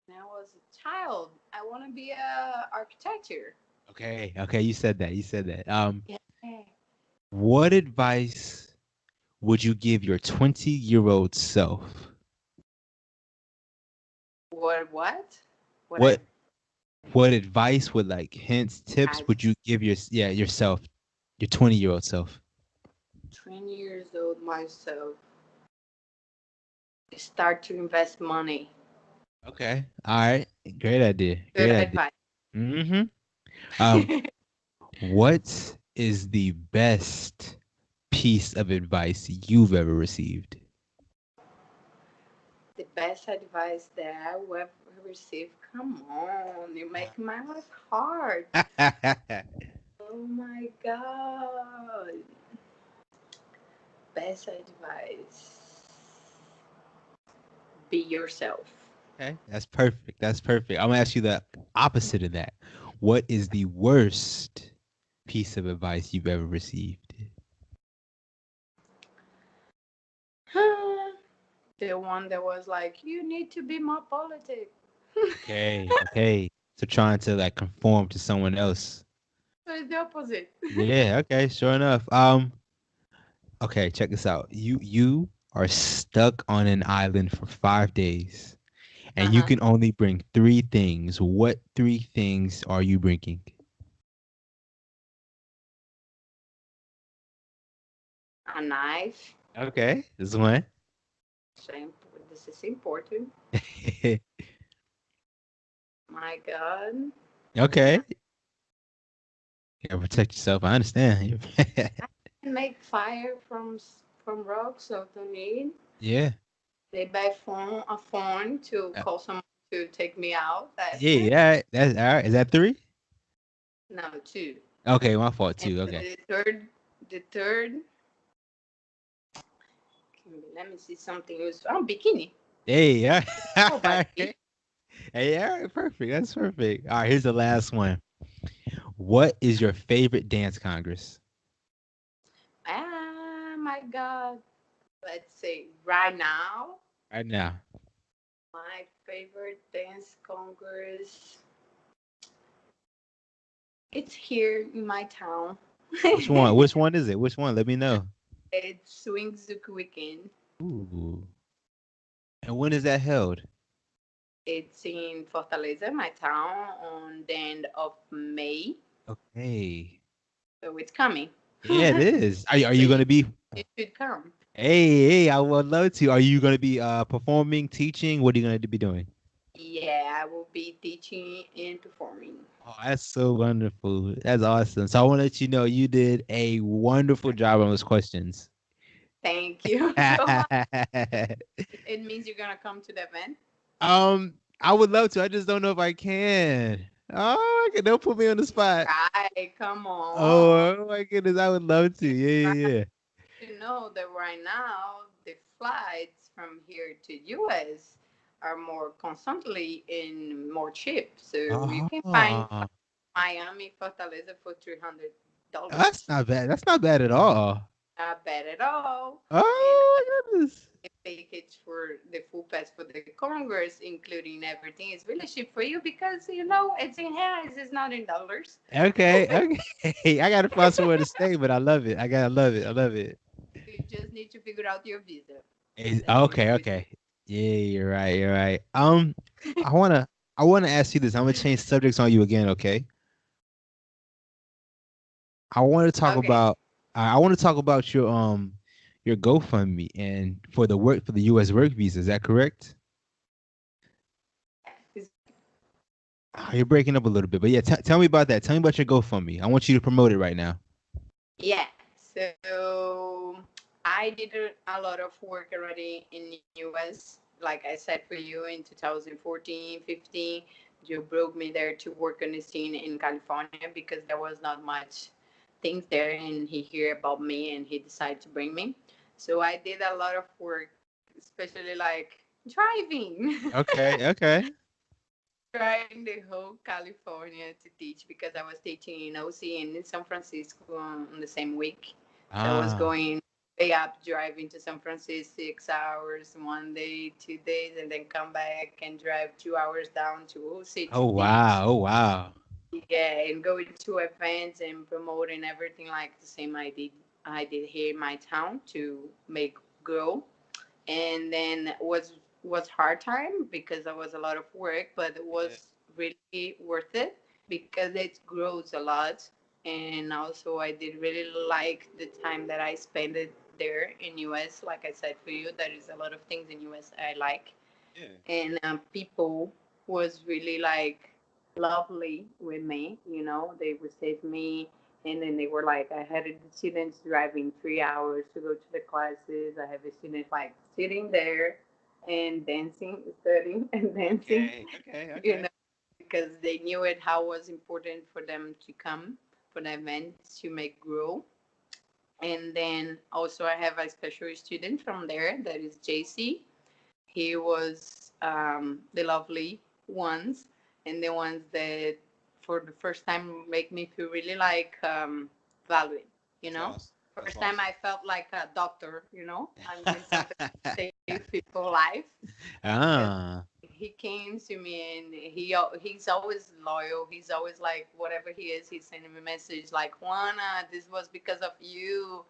When I was a child, I want to be a architecture. Okay. Okay. You said that. You said that. Yeah. What advice would you give your 20-year-old self? What? What I What what advice would like hints, tips would you as give yourself, your 20-year-old self? 20 years old myself start to invest money. Okay. All right. Great idea. Good Great idea. advice. Mm-hmm. Um, what is the best piece of advice you've ever received? The best advice that I will ever receive. Come on, you make my life hard. Okay. Oh my god. Best advice. Be yourself. That's perfect. That's perfect. I'm gonna ask you the opposite of that. What is the worst piece of advice you've ever received? The one that was like, you need to be more politic. Okay. Okay. So trying to like conform to someone else. So it's the opposite. Yeah, okay, sure enough. Okay, check this out. You are stuck on an island for 5 days, and you Uh-huh. can only bring three things. What three things are you bringing? A knife. Okay, this one. Same. This is important. My God. Okay, you gotta protect yourself. I understand. And make fire from rocks, so don't need. Yeah, They buy a phone to uh, call someone to take me out. That's yeah, it. yeah. That's all right. Is that three? No, two. Okay, my fault And too. Okay. the third. Let me see something useful. Oh, bikini. Hey, yeah. Oh, by beach. Hey, all right, perfect. That's perfect. All right, here's the last one. What is your favorite dance congress? Ah, my God. Let's see. Right now, Right now. my favorite dance congress. It's here in my town. Which one? Which one is it? Which one? Let me know. It's Swing Zouk weekend. Ooh. And when is that held? It's in Fortaleza, my town, on the end of May. Okay. So it's coming. Yeah, it is. Are So you you, gonna be? you should come. Hey, I would love to. Are you gonna be performing, teaching? What are you gonna be doing? Yeah, I will be teaching and performing. Oh, that's so wonderful. That's awesome. So I want to let you know you did a wonderful job on those questions. Thank you so much. It means you're gonna come to the event. I would love to. I just don't know if I can. Oh, don't put me on the spot. Right, come on. Oh my goodness, I would love to. Yeah, yeah, yeah. You know that right now the flights from here to US are more constantly in more cheap. So you can find Oh, Miami, Fortaleza for that's $300. not bad. That's not bad at all. Not bad at all. And Oh my goodness. tickets for for the full pass for the Congress, including everything, is really cheap for you because it's in reais, it's not in dollars. Okay, okay. I gotta find somewhere to stay, but I love it. I gotta love it. I love it. You just need to figure out your visa. That's it. Okay, okay. Yeah, you're right. You're right. I wanna ask you this. I'm gonna change subjects on you again. Okay. I want to talk Okay. about. I want to talk about your GoFundMe and for the U.S. work visa. Is that correct? You're breaking up a little bit, but yeah, tell me about that. Tell me about your GoFundMe. I want you to promote it right now. Yeah. So I did a lot of work already in US. Like I said for you in 2014, 15, you brought me there to work on the scene in California because there was not much things there, and he heard about me and he decided to bring me. So I did a lot of work, especially like driving. Okay, okay. Driving the whole California to teach because I was teaching in OC and in San Francisco on the same week. So I was Ah. going way up, driving to San Francisco 6 hours one day, 2 days, and then come back and drive 2 hours down to OC to Oh teach. wow. Oh wow. Yeah, and going to events and promoting everything like the same I did here in my town to make grow. And then was hard time because there was a lot of work, but it Yeah. was really worth it because it grows a lot. And also I did really like the time that I spent it there in US. Like I said for you, there is a lot of things in US I like, Yeah. and people was really like lovely with me. They would save me, and then they were like, I had students driving 3 hours to go to the classes. I have a student like sitting there and dancing, studying and dancing, Okay. Okay. you Okay. know, because they knew it how it was important for them to come for the events to make grow. And then also I have a special student from there that is JC. He was the lovely ones, and the ones that for the first time make me feel really like valued. You That's know, awesome. That's first time awesome. I felt like a doctor. I'm doing something to save people's life because Ah. he came to me and he's always loyal. He's always like whatever he is, he's sending me a message like Juana, this was because of you,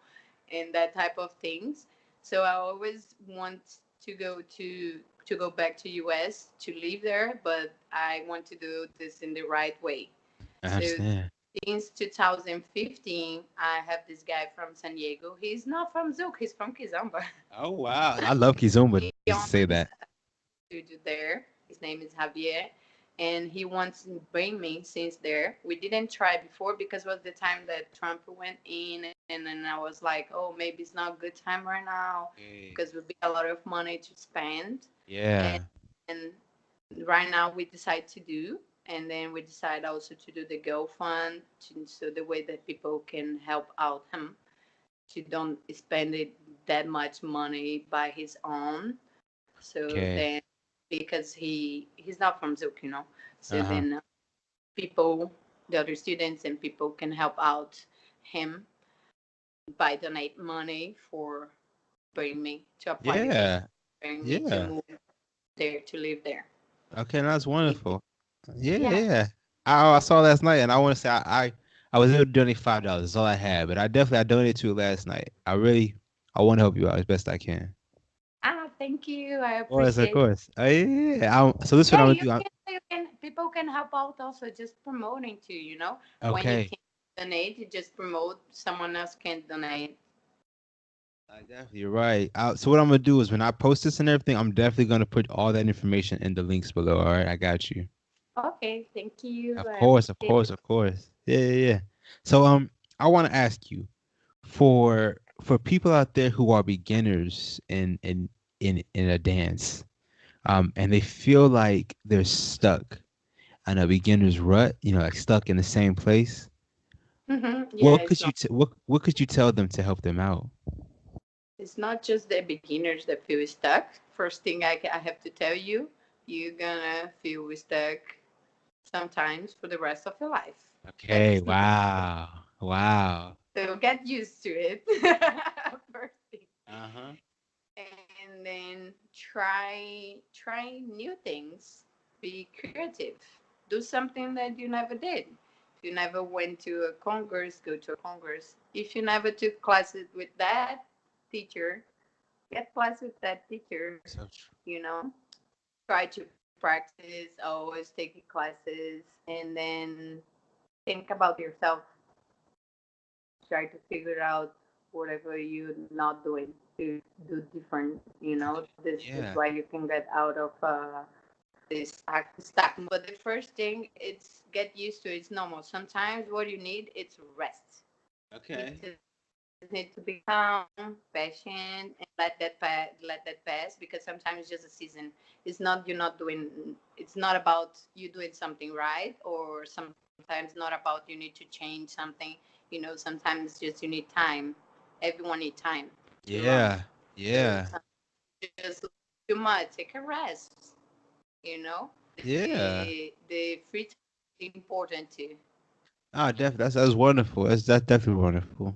and that type of things. So I always want to go back to US to live there, but I want to do this in the right way. I So understand. since 2015, I have this guy from San Diego. He's not from Zouk, he's from Kizomba. Oh wow. I love Kizumba He just to say owns that. a studio there. His name is Javier, and he wants to bring me since there. We didn't try before because it was the time that Trump went in, and then I was like, oh, maybe it's not a good time right now Okay. because it would be a lot of money to spend. And, Yeah. and right now we decide to do, and then we decide also to do the GoFund, so the way that people can help out him to don't spend it that much money by his own. So Okay. then, because he's not from Zouk, so Uh-huh. then people, the other students and people can help out him by donate money for bring me to apply again, Yeah. bring me to Yeah. move there to live there. Okay, that's wonderful. Yeah, Yeah. yeah. I saw last night, and I want to say I was able to donate $5. That's all I had, but I donated to it last night. I want to help you out as best I can. Thank you. I Of course, of appreciate. course. Yeah. So this is what Yeah, I'm gonna you do. can. You can. People can help out also just promoting too. When you Okay. can donate, you just promote. Someone else can donate. Definitely, you're right. So what I'm gonna do is when I post this and everything, I'm definitely gonna put all that information in the links below. All right, I got you. Okay, thank you. Of I course, of appreciate course, it. of course. Yeah, yeah, yeah. So I want to ask you for people out there who are beginners in a dance, and they feel like they're stuck in a beginner's rut, like stuck in the same place. Yeah, it's not. What could you tell them to help them out? It's not just the beginners that feel stuck. First thing I have to tell you, you're gonna feel stuck sometimes for the rest of your life. That Okay. is not. Wow. Wow. So get used to it. First thing. Uh huh. And then try new things, be creative, do something that you never did. If you never went to a congress, go to a congress. If you never took classes with that teacher, get classes with that teacher. So true. you know Try to practice, always taking classes, and then think about yourself. Try to figure out whatever you're not doing to do different. This is Yeah. why you can get out of this stack. But the first thing, it's get used to it. It's normal. Sometimes what you need is rest. You Okay. just need to be calm, patient, and let that pass, because sometimes it's just a season. It's not you're not doing. It's not about you doing something right, or sometimes not about you need to change something. Sometimes just you need time. Everyone need time to learn. Yeah. So Yeah. just too much. Take a rest. You know, Yeah. the free time is important too. Oh, definitely. That's wonderful. That's definitely wonderful.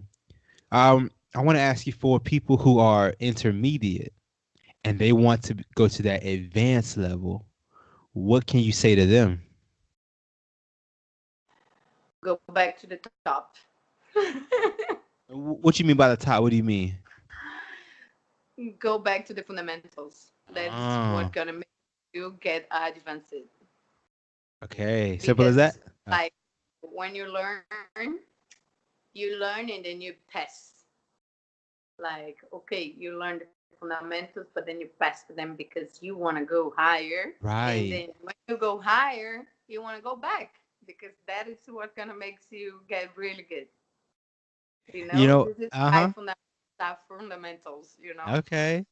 I want to ask you for people who are intermediate and they want to go to that advanced level. What can you say to them? Go back to the top. What you mean by the top? What do you mean? Go back to the fundamentals. That's what Oh, gonna make you get advanced. okay. Simple as that. Because like when you learn and then you pass. Like, okay, you learn the fundamentals, but then you pass them because you want to go higher. And then Right. when you go higher, you want to go back, because that is what gonna makes you get really good. This is why Uh-huh. fundamentals. Okay.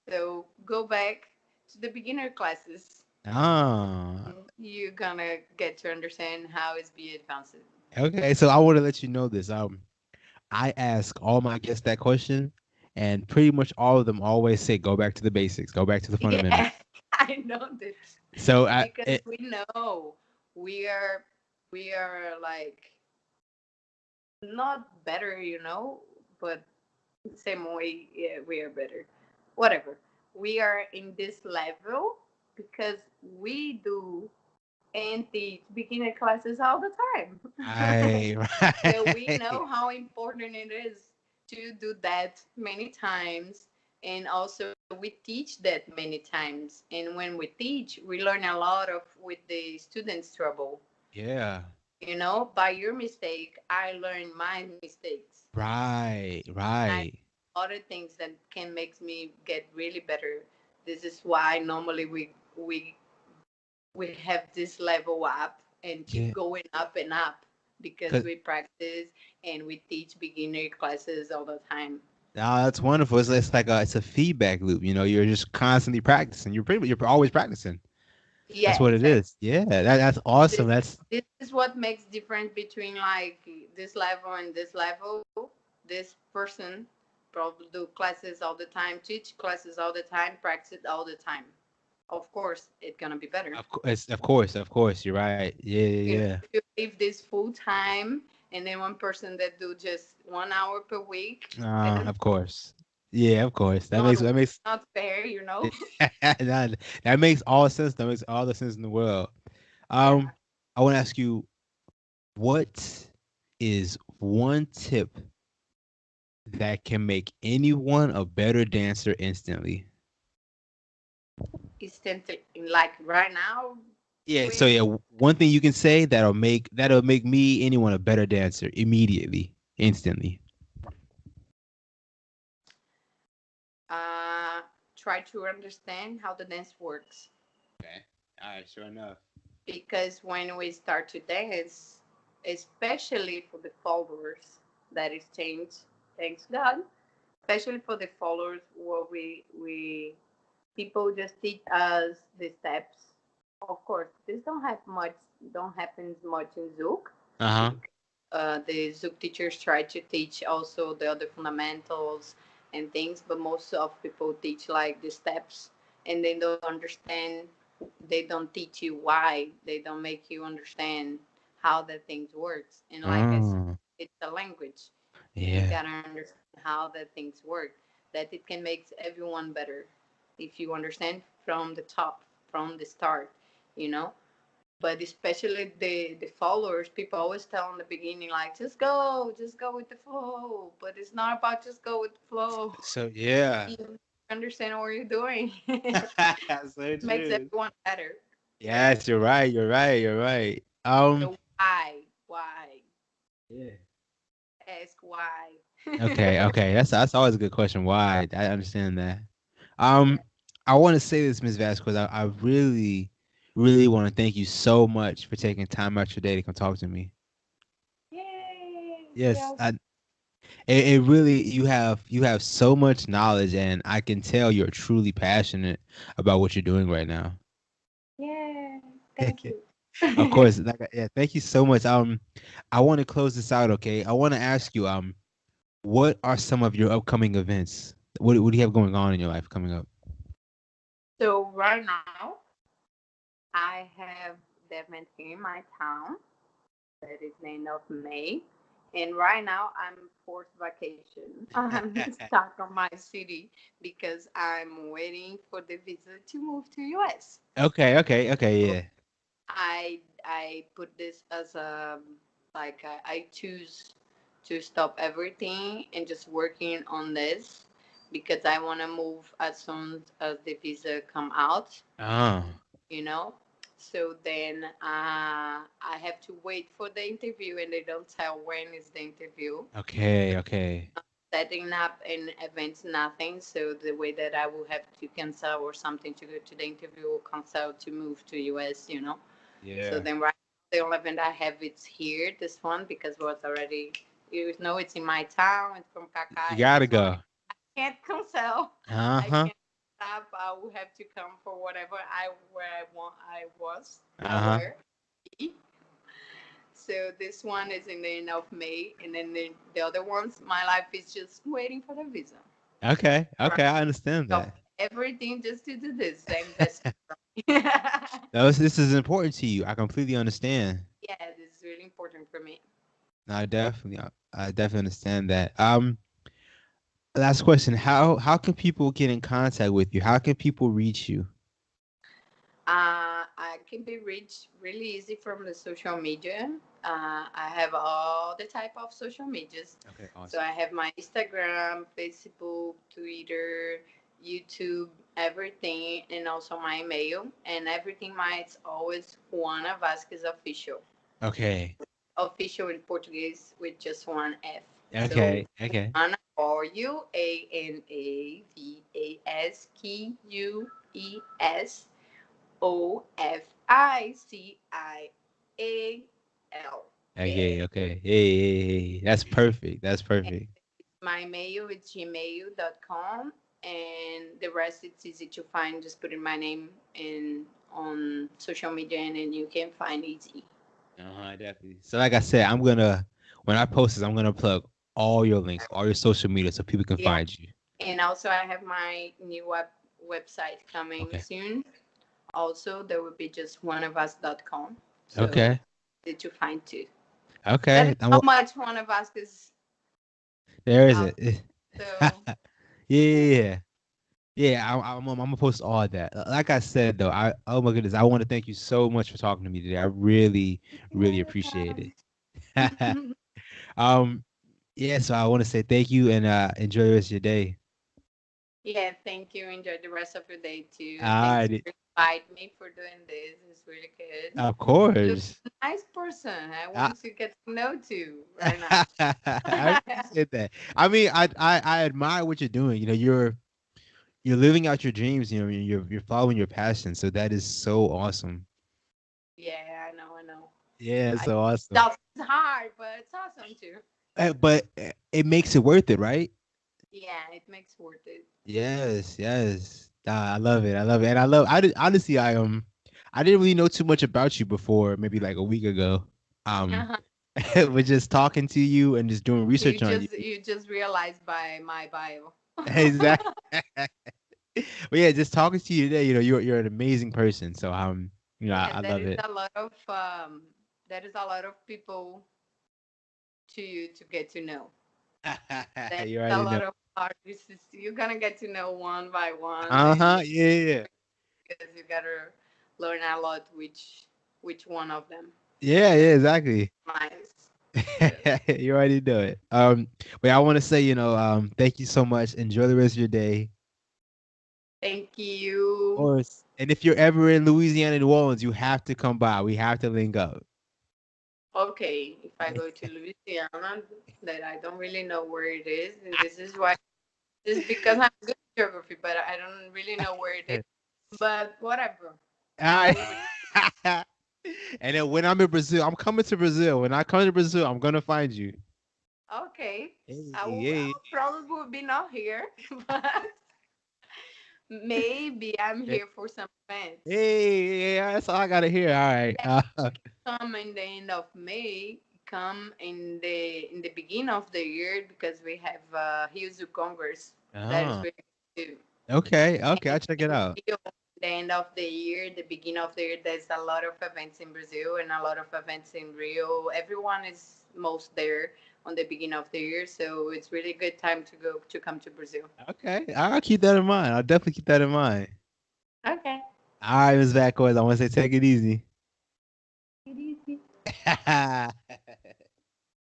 So go back to the beginner classes. Oh, You're gonna get to understand how it's be advanced. okay. So I want to let you know this. I ask all my guests that question, and pretty much all of them always say, "Go back to the basics. Go back to the fundamentals." Yeah, I know this, So because we know we are we are like not better, but same way, yeah, we are better. Whatever. We are in this level because we do and teach beginner classes all the time. right, So we right. know how important it is to do that many times. And also we teach that many times. And when we teach, we learn a lot of with the students' trouble. Yeah. By your mistake, I learned my mistakes. Right, I right. other things that can make me get really better. This is why normally we have this level up and keep Yeah. going up and up, because 'Cause we practice and we teach beginner classes all the time. oh, that's wonderful. It's a feedback loop. You're just constantly practicing. You're always practicing. That's Yeah, what it exactly. is. Yeah, that's awesome. this That's this is what makes difference between like this level and this level. This person probably do classes all the time, teach classes all the time, practice all the time. Of course it's gonna be better. of course. You're right. Yeah, yeah, If you leave this full time, and then one person that do just 1 hour per week, I yeah. don't Of course. Yeah, of course. That not makes that makes not fair. that makes all sense. That makes all the sense in the world. Yeah. I want to ask you, what is one tip that can make anyone a better dancer instantly? Instantly, like right now, Yeah. So quick. yeah, one thing you can say that'll make me anyone a better dancer immediately, instantly. uh Try to understand how the dance works, Okay. All right. Sure enough. because when we start to dance, especially for the followers, that is changed, thanks God. Especially for the followers, what we people just teach us the steps. Of course, this don't happen much in Zouk. Uh huh. The Zouk teachers try to teach also the other fundamentals and things, but most of people teach like the steps, and they don't understand. They don't teach you why. They don't make you understand how the things works. And like I said, Oh, it's a language, and you yeah. gotta understand how the things work. That it can make everyone better. if you understand, from the top, from the start, you know. But especially the followers, people always tell in the beginning, like, just go with the flow. But it's not about just go with the flow. So yeah. You understand what you're doing. So Makes true. everyone better. Yeah. Yes, you're right. You're right. You're right. So why? Yeah. Ask why. Okay, okay. That's always a good question. Why? I understand that. Yeah. Um, I want to say this, Ms. Vasquez. I really, really want to thank you so much for taking time out your day to come talk to me. Yay! Yes, Yes. it really you have so much knowledge, and I can tell you're truly passionate about what you're doing right now. Yeah. Thank you. Of course, yeah. Thank you so much. I want to close this out. Okay, I want to ask you, what are some of your upcoming events? What do you have going on in your life coming up? So right now, I have the event here in my town that is the end of May. And right now I'm forced vacation. I'm stuck on my city because I'm waiting for the visa to move to US. Okay, okay, okay, So yeah. I put this as a like I choose to stop everything and just working on this because I want to move as soon as the visa come out, Oh, you know. So then I have to wait for the interview, and they don't tell when is the interview. okay, okay. Setting up an event, nothing. So the way that I will have to cancel or something to go to the interview or cancel to move to US, you know. So Yeah. then right the only event I have it's here, this one, because it was already, you know, it's in my town, it's from Kaká, You and gotta this one go. I can't cancel. I Uh-huh. can't stop. I will have to come for whatever I where I want I Uh-huh. were. So this one is in the end of May, and then the other ones, my life is just waiting for the visa. Okay. Right. Okay, I understand Stop that. everything just to do this. I invested. Yeah, No, this is important to you. I completely understand. this is really important for me. No, I definitely understand that. Last question. How can people get in contact with you? How can people reach you? I can be reached really easy from the social media. I have all the type of social medias. Okay, So awesome. I have my Instagram, Facebook, Twitter, YouTube, everything, and also my email. And everything my it's always Ruana Vasquez official. Okay. Official in Portuguese with just one F. So Okay. Okay. Ruana Ruanavasquez OFICIAL. Okay. Yeah. Okay. Hey. That's perfect. That's And perfect. my mail is gmail.com, and the rest it's easy to find. Just put in my name in on social media, and then you can find easy. Definitely. So like I said, when I post this, I'm gonna plug all your links, all your social media so people can Yeah. find you. And also I have my new website coming Okay. soon. Also there will be just oneofus.com. So Okay. easy to find too. That is Okay. how much one of us is There is out. it. So Yeah. yeah. Yeah. Yeah. I'm gonna post all that. Like I said though, I oh my goodness, I want to thank you so much for talking to me today. I really, really appreciate Welcome. it. um. Yeah. So I want to say thank you and enjoy the rest of your day. Yeah, thank you. Enjoy the rest of your day too. All Thanks right. for inviting me for doing this. It's really good. Of You're course. a nice person. I I, want to get to know too right now. I appreciate that. I mean, I admire what you're doing. You know, you're living out your dreams. You know, you're following your passion. So that is so awesome. Yeah, I know, I know. Yeah, it's I so awesome. That's hard, but it's awesome too. But it makes it worth it, right? Yeah, it makes worth it. Yes, yes. I love it. I love it, and honestly, I didn't really know too much about you before, maybe like a week ago. Um, but just talking to you and just doing research on you. You just realized by my bio. Exactly. But yeah, just talking to you today, you know, you're an amazing person. So Yeah, I love it. there is a lot of people to get to know. There's You a already know. lot of artists. You're gonna get to know one by one, Uh-huh. and Yeah. because you gotta learn a lot which one of them. Yeah, yeah, exactly. Nice. Yes. You already know it. But I want to say, thank you so much. Enjoy the rest of your day. Thank Of you. course. And if you're ever in Louisiana, New Orleans, you have to come by. We have to link up. Okay, if I go to Louisiana, that I don't really know where it is, and this is why this is because I'm good at geography, but I don't really know where it is. But whatever, All I right. will. And then when I'm in Brazil, I'm coming to Brazil. When I come to Brazil, I'm gonna find you. Okay, Hey, I hey, will probably will be not here, but maybe I'm hey, here for some events. hey, yeah, that's all I gotta hear. All right. Come in the end of May, come in the beginning of the year because we have Rio Congress that is Oh, really good. okay, okay, And I'll check it in out. Rio, the end of the year, the beginning of the year, there's a lot of events in Brazil and a lot of events in Rio. Everyone is most there on the beginning of the year, so it's really good time to come to Brazil. Okay, I'll keep that in mind. I'll definitely keep that in mind. Okay. All right, Ms. Vasquez, I want to say take it easy. It is.